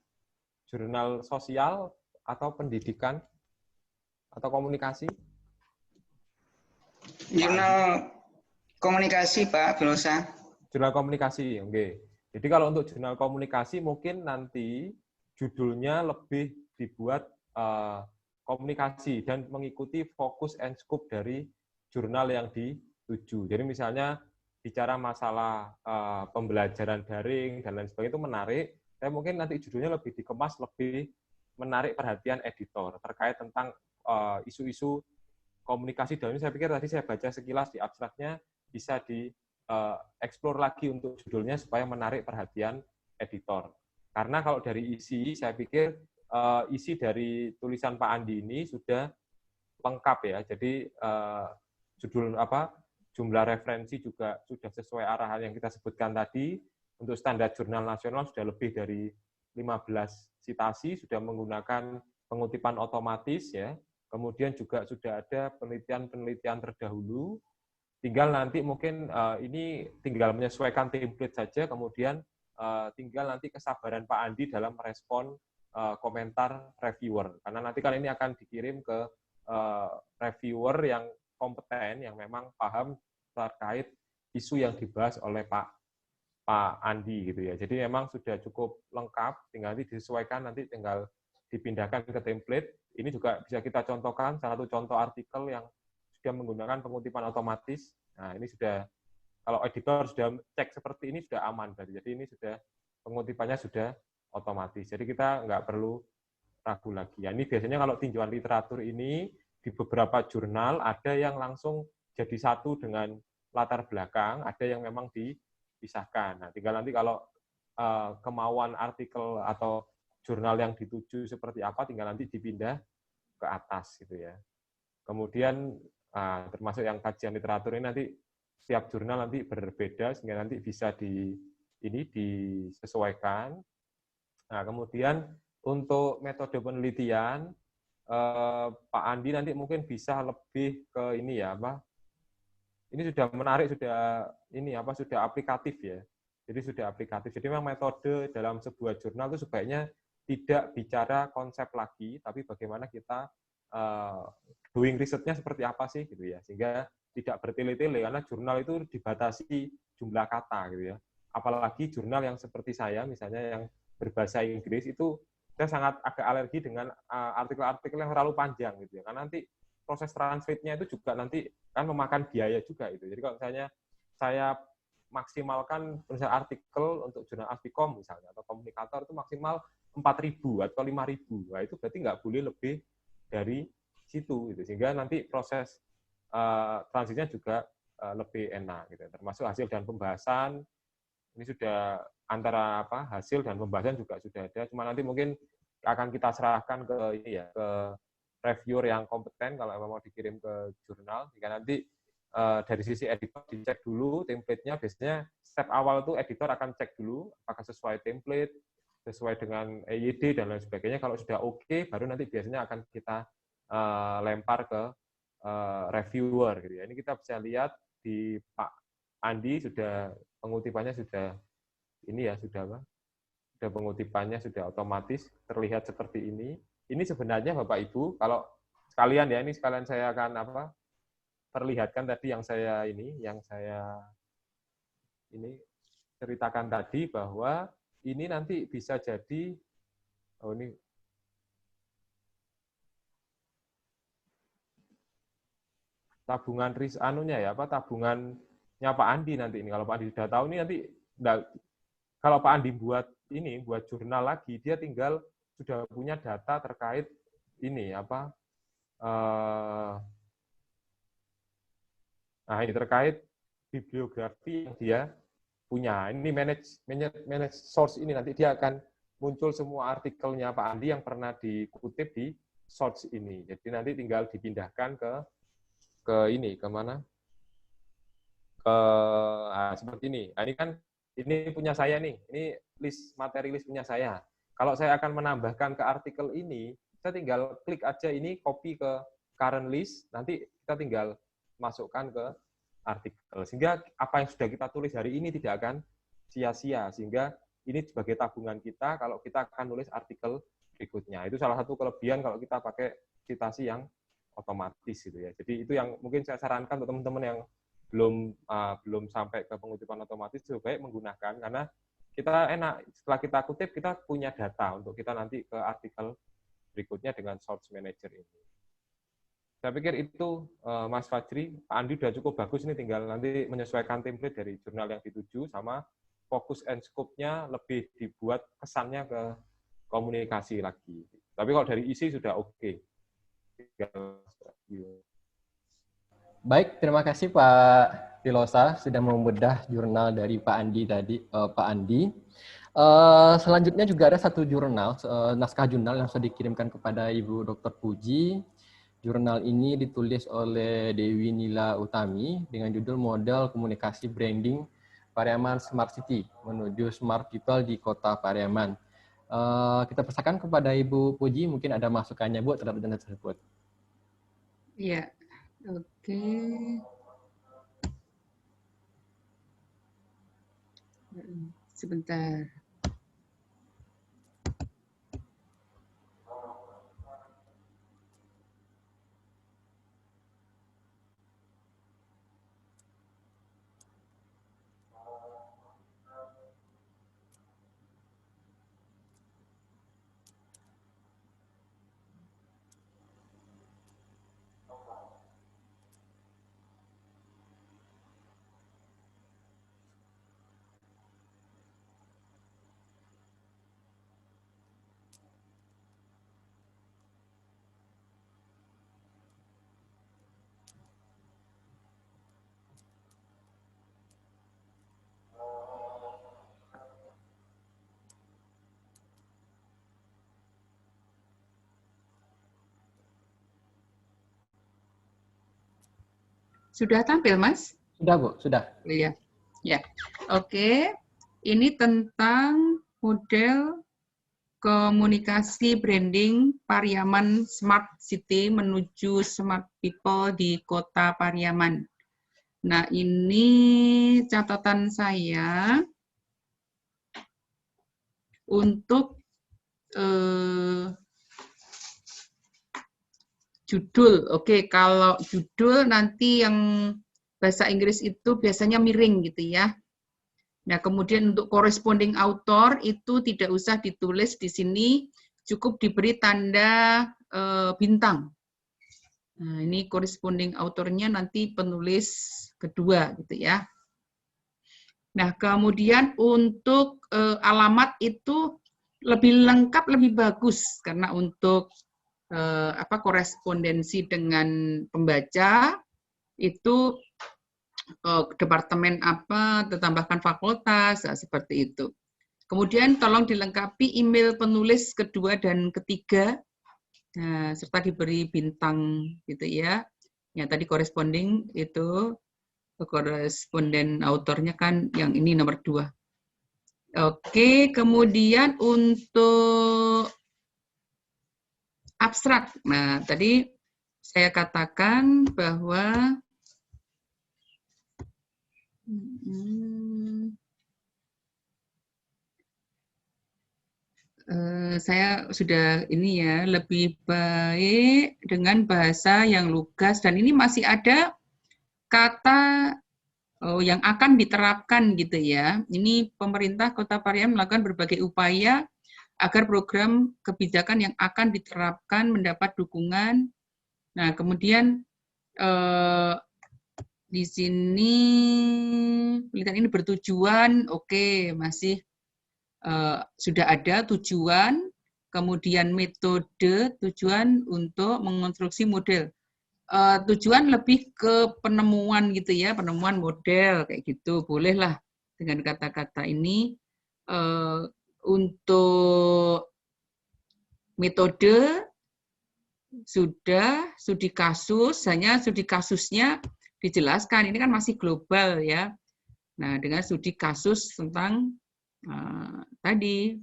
Jurnal sosial atau pendidikan atau komunikasi? Jurnal komunikasi, Pak Filosa. Jurnal komunikasi, oke. Jadi kalau untuk jurnal komunikasi mungkin nanti judulnya lebih dibuat komunikasi dan mengikuti fokus and scope dari jurnal yang dituju. Jadi misalnya bicara masalah pembelajaran daring dan lain sebagainya itu menarik, tapi mungkin nanti judulnya lebih dikemas, lebih menarik perhatian editor terkait tentang isu-isu komunikasi. Dan ini saya pikir tadi saya baca sekilas di abstraknya bisa explore lagi untuk judulnya supaya menarik perhatian editor. Karena kalau dari isi, saya pikir isi dari tulisan Pak Andi ini sudah lengkap ya. Jadi jumlah referensi juga sudah sesuai arahan yang kita sebutkan tadi. Untuk standar jurnal nasional sudah lebih dari 15 citasi, sudah menggunakan pengutipan otomatis ya. Kemudian juga sudah ada penelitian-penelitian terdahulu. Tinggal nanti mungkin ini tinggal menyesuaikan template saja, kemudian tinggal nanti kesabaran Pak Andi dalam merespon komentar reviewer. Karena nanti kan ini akan dikirim ke reviewer yang kompeten, yang memang paham terkait isu yang dibahas oleh Pak Andi gitu ya. Jadi memang sudah cukup lengkap, tinggal nanti disesuaikan, nanti tinggal dipindahkan ke template. Ini juga bisa kita contohkan, salah satu contoh artikel yang sudah menggunakan pengutipan otomatis. Nah, ini sudah, kalau editor sudah cek seperti ini, sudah aman. Jadi ini sudah, pengutipannya sudah otomatis. Jadi kita nggak perlu ragu lagi. Ya, ini biasanya kalau tinjauan literatur ini, di beberapa jurnal, ada yang langsung jadi satu dengan latar belakang, ada yang memang dipisahkan. Nah, tinggal nanti kalau kemauan artikel atau jurnal yang dituju seperti apa, tinggal nanti dipindah ke atas gitu ya. Kemudian termasuk yang kajian literatur ini nanti setiap jurnal nanti berbeda sehingga nanti bisa disesuaikan. Nah, kemudian untuk metode penelitian Pak Andi nanti mungkin bisa lebih ke ini ya, ini sudah menarik, sudah aplikatif ya. Jadi sudah aplikatif. Jadi memang metode dalam sebuah jurnal itu sebaiknya tidak bicara konsep lagi, tapi bagaimana kita doing risetnya seperti apa sih gitu ya, sehingga tidak bertele-tele karena jurnal itu dibatasi jumlah kata gitu ya. Apalagi jurnal yang seperti saya misalnya yang berbahasa Inggris itu saya sangat agak alergi dengan artikel-artikel yang terlalu panjang gitu ya. Karena nanti proses translate-nya itu juga nanti kan memakan biaya juga itu. Jadi kalau misalnya saya maksimalkan misalnya artikel untuk jurnal Aspikom misalnya atau komunikator itu maksimal 4.000 atau 5.000. Nah, itu berarti nggak boleh lebih dari situ gitu. Sehingga nanti proses transisinya juga lebih enak gitu. Termasuk hasil dan pembahasan ini sudah antara hasil dan pembahasan juga sudah ada. Cuma nanti mungkin akan kita serahkan ke ke reviewer yang kompeten kalau mau dikirim ke jurnal. Jika nanti dari sisi editor dicek dulu template-nya, biasanya step awal itu editor akan cek dulu apakah sesuai template, sesuai dengan EYD dan lain sebagainya. Kalau sudah oke, baru nanti biasanya akan kita lempar ke reviewer gitu ya. Ini kita bisa lihat di Pak Andi sudah pengutipannya sudah sudah pengutipannya sudah otomatis terlihat seperti ini. Ini sebenarnya Bapak Ibu kalau sekalian ya, ini sekalian saya akan perlihatkan tadi yang saya ceritakan tadi bahwa ini nanti bisa jadi tabungan tabungannya Pak Andi nanti ini. Kalau Pak Andi sudah tahu ini nanti kalau Pak Andi buat jurnal lagi, dia tinggal sudah punya data terkait ini ini terkait bibliografi yang dia punya. Ini manage source ini nanti dia akan muncul semua artikelnya Pak Andi yang pernah dikutip di source ini. Jadi nanti tinggal dipindahkan kemana? Seperti ini. Nah, ini punya saya nih. Ini materi list punya saya. Kalau saya akan menambahkan ke artikel ini, saya tinggal klik aja ini, copy ke current list, nanti kita tinggal masukkan ke artikel. Sehingga apa yang sudah kita tulis hari ini tidak akan sia-sia. Sehingga ini sebagai tabungan kita kalau kita akan nulis artikel berikutnya. Itu salah satu kelebihan kalau kita pakai citasi yang otomatis gitu ya. Jadi itu yang mungkin saya sarankan untuk teman-teman yang belum sampai ke pengutipan otomatis, lebih baik menggunakan karena kita enak setelah kita kutip kita punya data untuk kita nanti ke artikel berikutnya dengan source manager ini. Saya pikir itu Mas Fajri, Pak Andi sudah cukup bagus ini, tinggal nanti menyesuaikan template dari jurnal yang dituju sama fokus and scope-nya lebih dibuat kesannya ke komunikasi lagi. Tapi kalau dari isi sudah oke. Baik, terima kasih Pak Tilosa sudah membedah jurnal dari Pak Andi tadi, Pak Andi. Selanjutnya juga ada satu jurnal, naskah jurnal yang sudah dikirimkan kepada Ibu Dr. Puji. Jurnal ini ditulis oleh Dewi Nila Utami dengan judul Model Komunikasi Branding Pariaman Smart City menuju Smart People di Kota Pariaman. Kita persilakan kepada Ibu Puji, mungkin ada masukannya Bu terhadap jurnal tersebut. Iya, oke. Sebentar. Sudah tampil, Mas? Sudah, Bu, sudah. Iya. Ya. Oke. Ini tentang model komunikasi branding Pariaman Smart City menuju Smart People di Kota Pariaman. Nah, ini catatan saya untuk judul. Oke, kalau judul nanti yang bahasa Inggris itu biasanya miring gitu ya. Nah, kemudian untuk corresponding author itu tidak usah ditulis di sini, cukup diberi tanda bintang. Nah, ini corresponding authornya nanti penulis kedua gitu ya. Nah, kemudian untuk alamat itu lebih lengkap, lebih bagus karena untuk korespondensi dengan pembaca itu departemen apa, ditambahkan fakultas, seperti itu. Kemudian tolong dilengkapi email penulis kedua dan ketiga, serta diberi bintang gitu ya. Yang tadi corresponding itu, koresponden autornya kan yang ini nomor 2. Oke, kemudian untuk abstrak. Nah, tadi saya katakan bahwa saya sudah ini ya, lebih baik dengan bahasa yang lugas, dan ini masih ada kata yang akan diterapkan gitu ya. Ini pemerintah Kota Pariaman melakukan berbagai upaya agar program kebijakan yang akan diterapkan mendapat dukungan. Nah, kemudian di sini penelitian ini bertujuan, oke, masih sudah ada tujuan, kemudian metode, tujuan untuk mengonstruksi model. Tujuan lebih ke penemuan gitu ya, penemuan model kayak gitu, bolehlah dengan kata-kata ini. Untuk metode sudah, studi kasus, hanya studi kasusnya dijelaskan, ini kan masih global ya. Nah, dengan studi kasus tentang tadi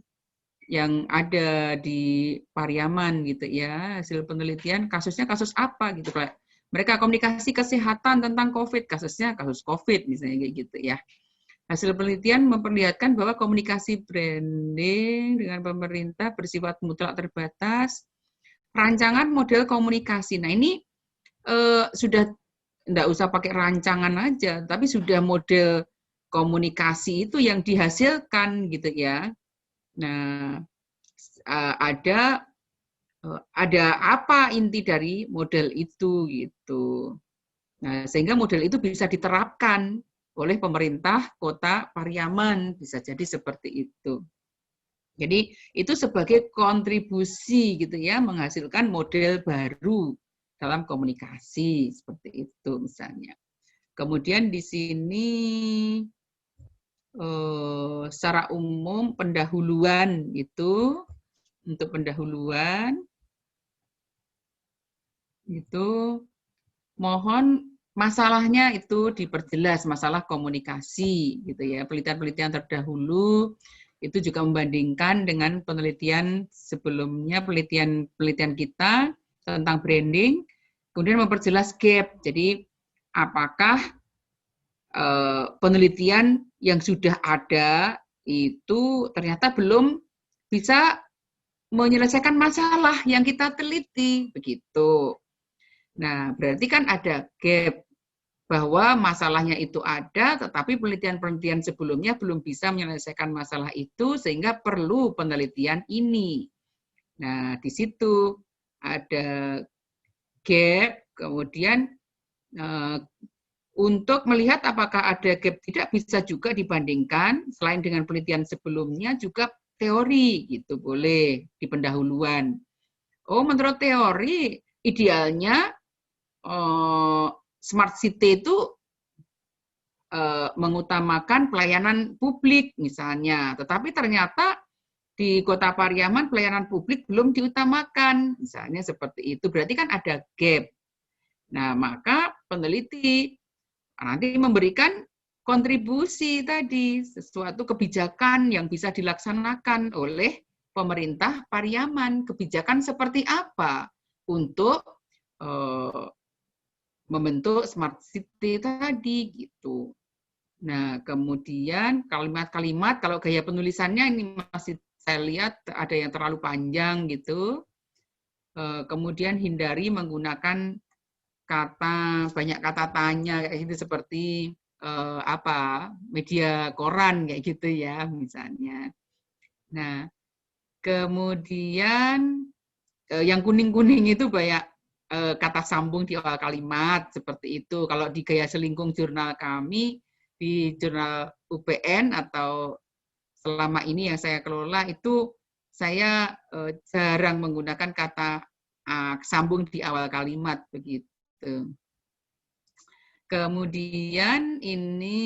yang ada di Pariaman gitu ya, hasil penelitian kasusnya kasus apa gitu Pak. Mereka komunikasi kesehatan tentang COVID, kasusnya kasus COVID misalnya kayak gitu ya. Hasil penelitian memperlihatkan bahwa komunikasi branding dengan pemerintah bersifat mutlak terbatas. Rancangan model komunikasi. Nah, ini sudah enggak usah pakai rancangan aja, tapi sudah model komunikasi itu yang dihasilkan gitu ya. Nah, ada apa inti dari model itu gitu. Nah, sehingga model itu bisa diterapkan oleh pemerintah Kota Pariaman, bisa jadi seperti itu. Jadi itu sebagai kontribusi gitu ya, menghasilkan model baru dalam komunikasi seperti itu misalnya. Kemudian di sini secara umum pendahuluan itu, untuk pendahuluan itu mohon masalahnya itu diperjelas, masalah komunikasi gitu ya. Penelitian-penelitian terdahulu itu juga membandingkan dengan penelitian sebelumnya, penelitian kita tentang branding, kemudian memperjelas gap. Jadi apakah penelitian yang sudah ada itu ternyata belum bisa menyelesaikan masalah yang kita teliti, begitu. Nah, berarti kan ada gap bahwa masalahnya itu ada, tetapi penelitian-penelitian sebelumnya belum bisa menyelesaikan masalah itu, sehingga perlu penelitian ini. Nah, di situ ada gap, kemudian untuk melihat apakah ada gap tidak bisa juga dibandingkan, selain dengan penelitian sebelumnya, juga teori, gitu boleh di pendahuluan. Oh, menurut teori, idealnya Smart City itu mengutamakan pelayanan publik misalnya, tetapi ternyata di Kota Pariaman pelayanan publik belum diutamakan, misalnya seperti itu. Berarti kan ada gap. Nah, maka peneliti nanti memberikan kontribusi tadi, sesuatu kebijakan yang bisa dilaksanakan oleh pemerintah Pariaman. Kebijakan seperti apa untuk membentuk smart city tadi gitu. Nah, kemudian kalimat-kalimat kalau gaya penulisannya ini masih saya lihat ada yang terlalu panjang gitu. Kemudian hindari menggunakan banyak kata tanya kayak gitu seperti media koran kayak gitu ya misalnya. Nah, kemudian yang kuning-kuning itu banyak kata sambung di awal kalimat seperti itu. Kalau di Gaya Selingkung jurnal kami, di jurnal UPN atau selama ini yang saya kelola itu saya jarang menggunakan kata sambung di awal kalimat begitu. Kemudian ini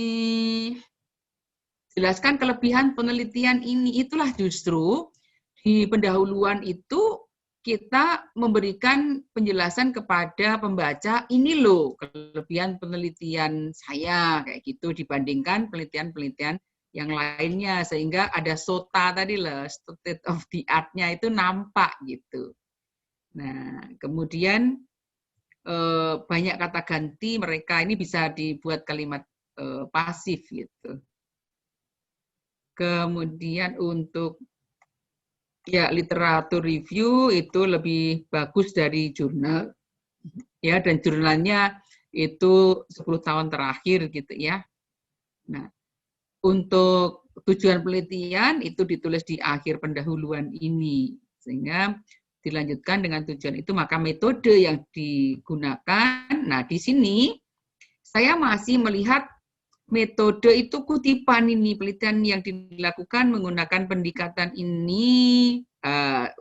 jelaskan kelebihan penelitian ini. Itulah justru di pendahuluan itu kita memberikan penjelasan kepada pembaca, ini loh kelebihan penelitian saya, kayak gitu, dibandingkan penelitian-penelitian yang lainnya, sehingga ada SOTA tadi lah, state of the art-nya itu nampak gitu. Nah, kemudian banyak kata ganti mereka, ini bisa dibuat kalimat pasif gitu. Kemudian untuk ya literatur review itu lebih bagus dari jurnal ya, dan jurnalnya itu 10 tahun terakhir gitu ya. Nah, untuk tujuan penelitian itu ditulis di akhir pendahuluan ini sehingga dilanjutkan dengan tujuan itu, maka metode yang digunakan. Nah, di sini saya masih melihat metode itu kutipan ini, penelitian yang dilakukan menggunakan pendekatan ini,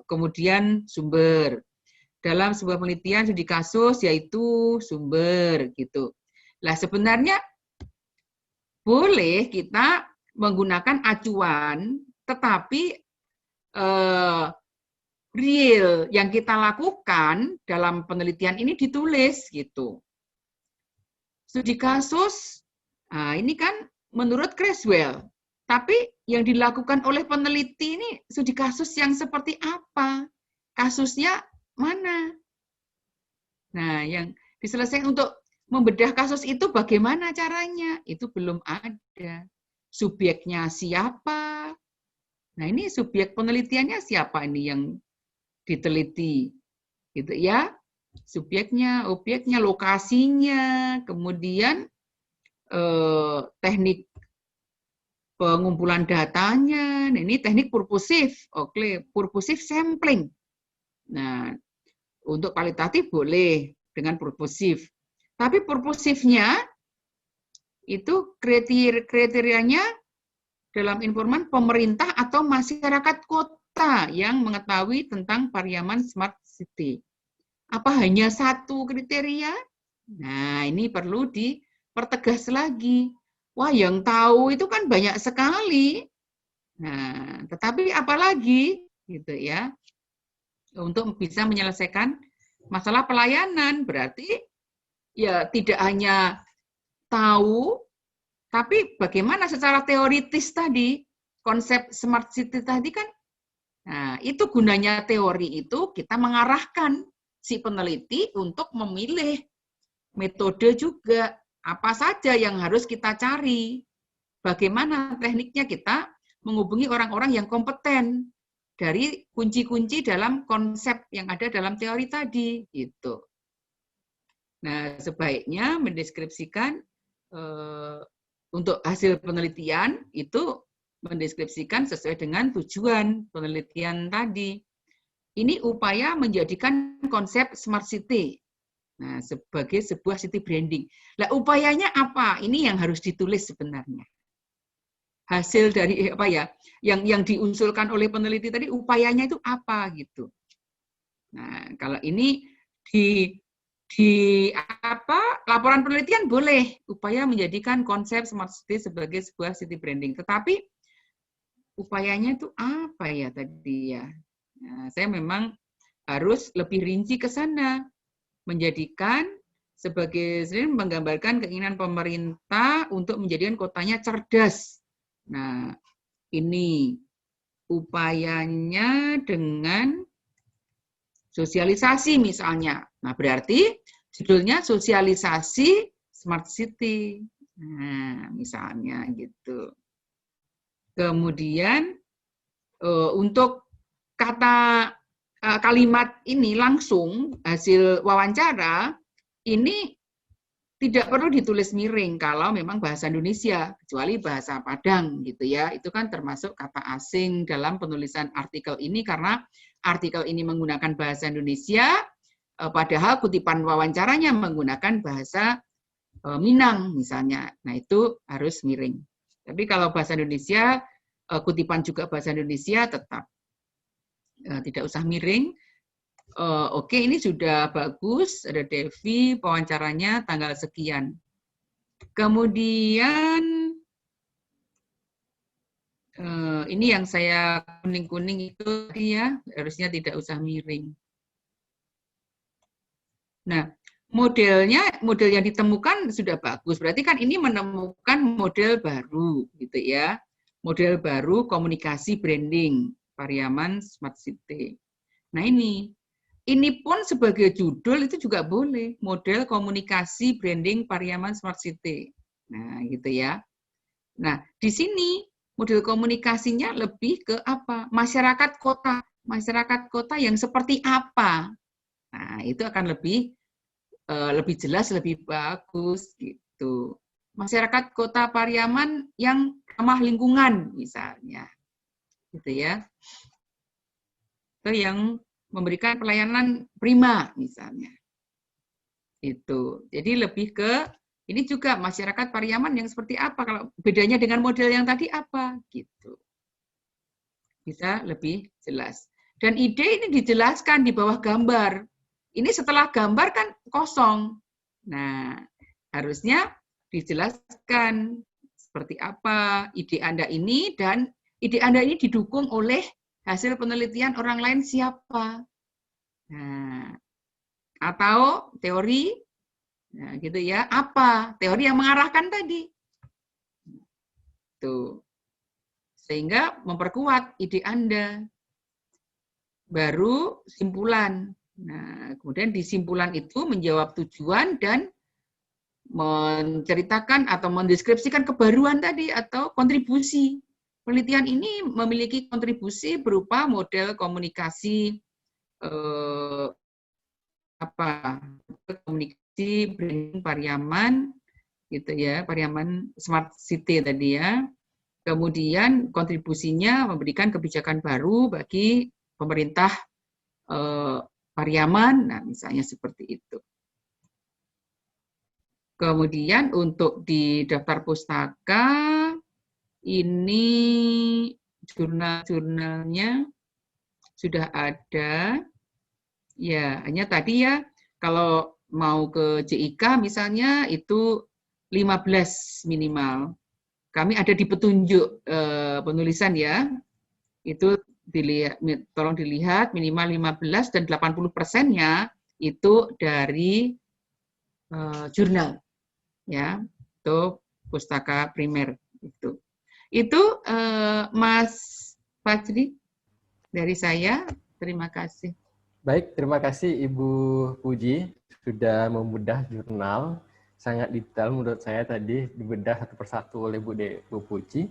kemudian sumber. Dalam sebuah penelitian studi kasus yaitu sumber gitu. Lah sebenarnya boleh kita menggunakan acuan, tetapi real yang kita lakukan dalam penelitian ini ditulis gitu. Studi kasus, nah ini kan menurut Creswell, tapi yang dilakukan oleh peneliti ini studi kasus yang seperti apa? Kasusnya mana? Nah, yang diselesaikan untuk membedah kasus itu bagaimana caranya? Itu belum ada. Subjeknya siapa? Nah, ini subjek penelitiannya siapa ini yang diteliti? Gitu ya. Subjeknya, objeknya, lokasinya, kemudian teknik pengumpulan datanya. Nah, ini teknik purposive, oke, purposive sampling. Nah, untuk kualitatif boleh dengan purposive. Tapi purposifnya itu kriterianya dalam informan pemerintah atau masyarakat kota yang mengetahui tentang Pariaman Smart City. Apa hanya satu kriteria? Nah, ini perlu dipertegas lagi. Wah, yang tahu itu kan banyak sekali. Nah, tetapi apalagi gitu ya. Untuk bisa menyelesaikan masalah pelayanan, berarti ya tidak hanya tahu, tapi bagaimana secara teoritis tadi, konsep smart city tadi kan, nah itu gunanya teori itu kita mengarahkan si peneliti untuk memilih metode juga, apa saja yang harus kita cari, bagaimana tekniknya kita menghubungi orang-orang yang kompeten dari kunci-kunci dalam konsep yang ada dalam teori tadi, gitu. Nah, sebaiknya mendeskripsikan untuk hasil penelitian itu mendeskripsikan sesuai dengan tujuan penelitian tadi. Ini upaya menjadikan konsep smart city, nah, sebagai sebuah city branding. Nah, upayanya apa? Ini yang harus ditulis sebenarnya. Hasil dari apa ya? Yang diusulkan oleh peneliti tadi, upayanya itu apa gitu. Nah, kalau ini di laporan penelitian boleh upaya menjadikan konsep smart city sebagai sebuah city branding. Tetapi upayanya itu apa ya tadi ya? Nah, saya memang harus lebih rinci ke sana, menjadikan sebagai sering menggambarkan keinginan pemerintah untuk menjadikan kotanya cerdas. Nah, ini upayanya dengan sosialisasi misalnya. Nah, berarti judulnya sosialisasi Smart City. Nah, misalnya gitu. Kemudian untuk kata kalimat ini langsung hasil wawancara ini tidak perlu ditulis miring kalau memang bahasa Indonesia, kecuali bahasa Padang gitu ya. Itu kan termasuk kata asing dalam penulisan artikel ini karena artikel ini menggunakan bahasa Indonesia, padahal kutipan wawancaranya menggunakan bahasa Minang misalnya. Nah, itu harus miring. Tapi kalau bahasa Indonesia, kutipan juga bahasa Indonesia tetap tidak usah miring. Oke, ini sudah bagus. Ada Devi, wawancaranya tanggal sekian. Kemudian ini yang saya kuning-kuning itu tadi ya, harusnya tidak usah miring. Nah, model yang ditemukan sudah bagus. Berarti kan ini menemukan model baru, gitu ya. Model baru komunikasi branding Pariaman Smart City. Nah ini pun sebagai judul itu juga boleh, model komunikasi branding Pariaman Smart City. Nah, gitu ya. Nah, di sini model komunikasinya lebih ke apa? Masyarakat kota yang seperti apa? Nah, itu akan lebih jelas, lebih bagus gitu. Masyarakat kota Pariaman yang ramah lingkungan misalnya. Gitu ya. Itu yang memberikan pelayanan prima misalnya. Itu. Jadi lebih ke ini juga masyarakat Pariaman yang seperti apa, kalau bedanya dengan model yang tadi apa gitu. Bisa lebih jelas. Dan ide ini dijelaskan di bawah gambar. Ini setelah gambar kan kosong. Nah, harusnya dijelaskan seperti apa ide Anda ini, dan ide Anda ini didukung oleh hasil penelitian orang lain siapa. Nah, atau teori, nah gitu ya, apa teori yang mengarahkan tadi. Tuh. Sehingga memperkuat ide Anda. Baru simpulan. Nah, kemudian di simpulan itu menjawab tujuan dan menceritakan atau mendeskripsikan kebaruan tadi atau kontribusi. Penelitian ini memiliki kontribusi berupa model komunikasi komunikasi branding Pariaman gitu ya, Pariaman Smart City tadi ya. Kemudian kontribusinya memberikan kebijakan baru bagi pemerintah Pariaman, nah misalnya seperti itu. Kemudian untuk di daftar pustaka ini jurnal-jurnalnya sudah ada. Ya, hanya tadi ya, kalau mau ke JIK misalnya itu 15 minimal. Kami ada di petunjuk penulisan ya, itu tolong dilihat minimal 15 dan 80%-nya itu dari jurnal. Ya, itu pustaka primer itu. Itu Mas Fajri dari saya, terima kasih. Baik, terima kasih Ibu Puji sudah membedah jurnal. Sangat detail menurut saya tadi dibedah satu persatu oleh Bu Puji.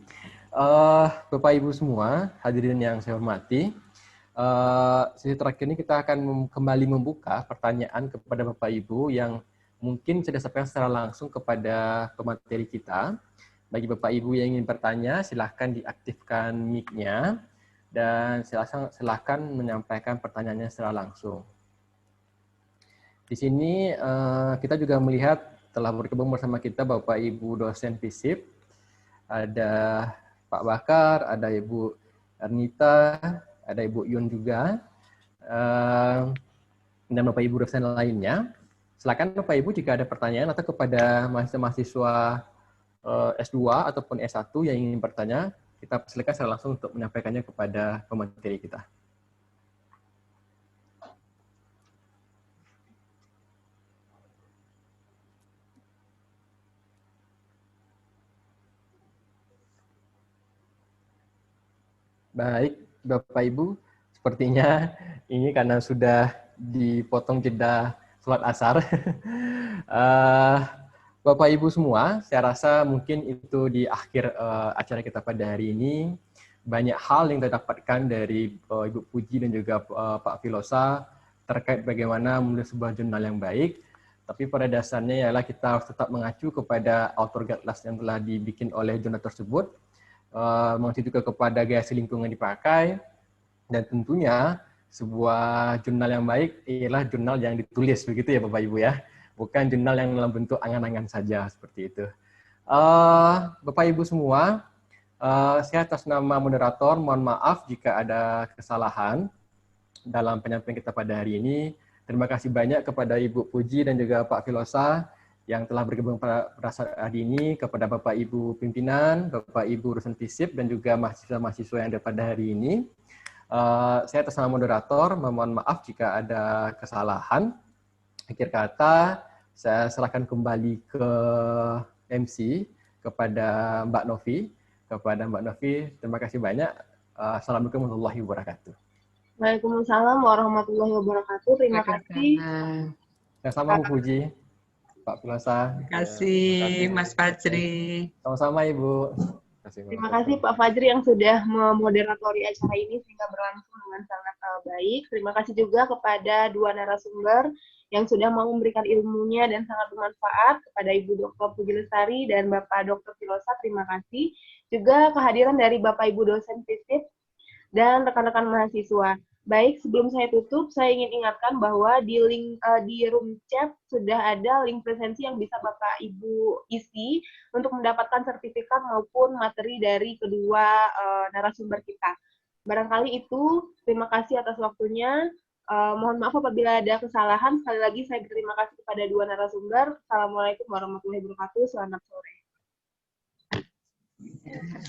Bapak Ibu semua, hadirin yang saya hormati, sesi terakhir ini kita akan kembali membuka pertanyaan kepada Bapak Ibu yang mungkin saya sampaikan secara langsung kepada pemateri kita. Bagi Bapak Ibu yang ingin bertanya, silahkan diaktifkan mic-nya. Dan silakan menyampaikan pertanyaannya secara langsung. Di sini kita juga melihat telah bergabung bersama kita Bapak Ibu dosen FISIP, ada Pak Bakar, ada Ibu Ernita, ada Ibu Yun juga, dan Bapak Ibu dosen lainnya. Silakan Bapak Ibu jika ada pertanyaan atau kepada mahasiswa S2 ataupun S1 yang ingin bertanya, kita persilakan secara langsung untuk menyampaikannya kepada pemateri kita. Baik, Bapak Ibu, sepertinya ini karena sudah dipotong jeda sholat asar. Bapak Ibu semua, saya rasa mungkin itu di akhir acara kita pada hari ini. Banyak hal yang kita dapatkan dari Ibu Puji dan juga Pak Filosa terkait bagaimana menulis sebuah jurnal yang baik. Tapi pada dasarnya ialah kita harus tetap mengacu kepada author guidelines yang telah dibikin oleh jurnal tersebut, mengacu juga kepada gaya lingkungan yang dipakai, dan tentunya sebuah jurnal yang baik ialah jurnal yang ditulis, begitu ya Bapak Ibu ya, bukan jurnal yang dalam bentuk angan-angan saja seperti itu. Bapak Ibu semua, saya atas nama moderator mohon maaf jika ada kesalahan dalam penyampaian kita pada hari ini. Terima kasih banyak kepada Ibu Puji dan juga Pak Filosa yang telah bergabung pada saat hari ini, kepada Bapak Ibu pimpinan, Bapak Ibu urusan FISIP, dan juga mahasiswa-mahasiswa yang ada pada hari ini. Saya atas nama moderator memohon maaf jika ada kesalahan. Akhir kata, saya serahkan kembali ke MC, kepada Mbak Novi. Terima kasih banyak. Assalamualaikum warahmatullahi wabarakatuh. Waalaikumsalam warahmatullahi wabarakatuh. Terima kasih. Sama Bu Puji, Pak Filosa. Terima kasih Mas Fajri. Sama-sama Ibu. Terima kasih Pak Fajri yang sudah memoderatori acara ini sehingga berlangsung dengan sangat baik. Terima kasih juga kepada dua narasumber yang sudah mau memberikan ilmunya dan sangat bermanfaat, kepada Ibu Dr. Puji Lestari dan Bapak Dr. Filosa. Terima kasih. Juga kehadiran dari Bapak Ibu dosen FISIP dan rekan-rekan mahasiswa. Baik, sebelum saya tutup, saya ingin ingatkan bahwa di link di room chat sudah ada link presensi yang bisa Bapak Ibu isi untuk mendapatkan sertifikat maupun materi dari kedua narasumber kita. Barangkali itu, terima kasih atas waktunya. Mohon maaf apabila ada kesalahan. Sekali lagi saya berterima kasih kepada dua narasumber. Assalamualaikum warahmatullahi wabarakatuh. Selamat sore.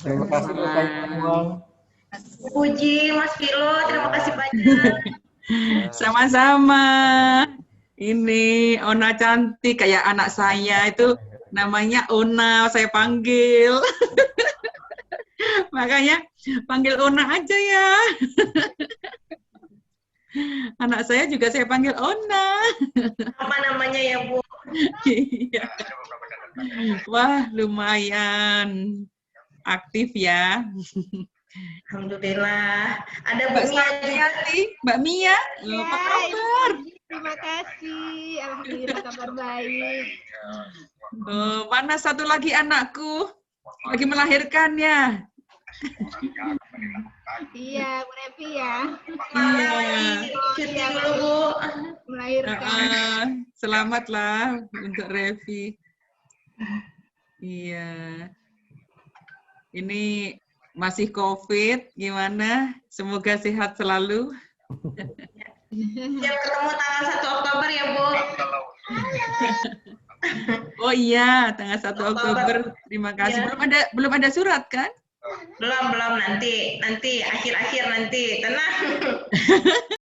Terima kasih Bapak Ibu. Puji, Mas Filo, terima kasih banyak. Sama-sama. Ini Ona cantik, kayak anak saya itu namanya Ona, saya panggil. Makanya panggil Ona aja ya. Anak saya juga saya panggil Ona. Apa namanya ya, Bu? Iya. Wah, lumayan aktif ya. Alhamdulillah. Ada Bu Mbak Mia juga. Mbak Mia, apa kabar? Terima kasih. Alhamdulillah kabar baik. Mana satu lagi anakku? Lagi melahirkannya. Iya, Bu Revi ya. Iya. Cuti dulu, Bu. Melahirkan. Selamatlah untuk Revi. Iya. Ini masih COVID, gimana? Semoga sehat selalu. Siap ketemu tanggal 1 Oktober ya, Bu. Oh iya, tanggal 1 Oktober. Terima kasih. Ya. Belum ada surat kan? Belum nanti akhir-akhir nanti. Tenang.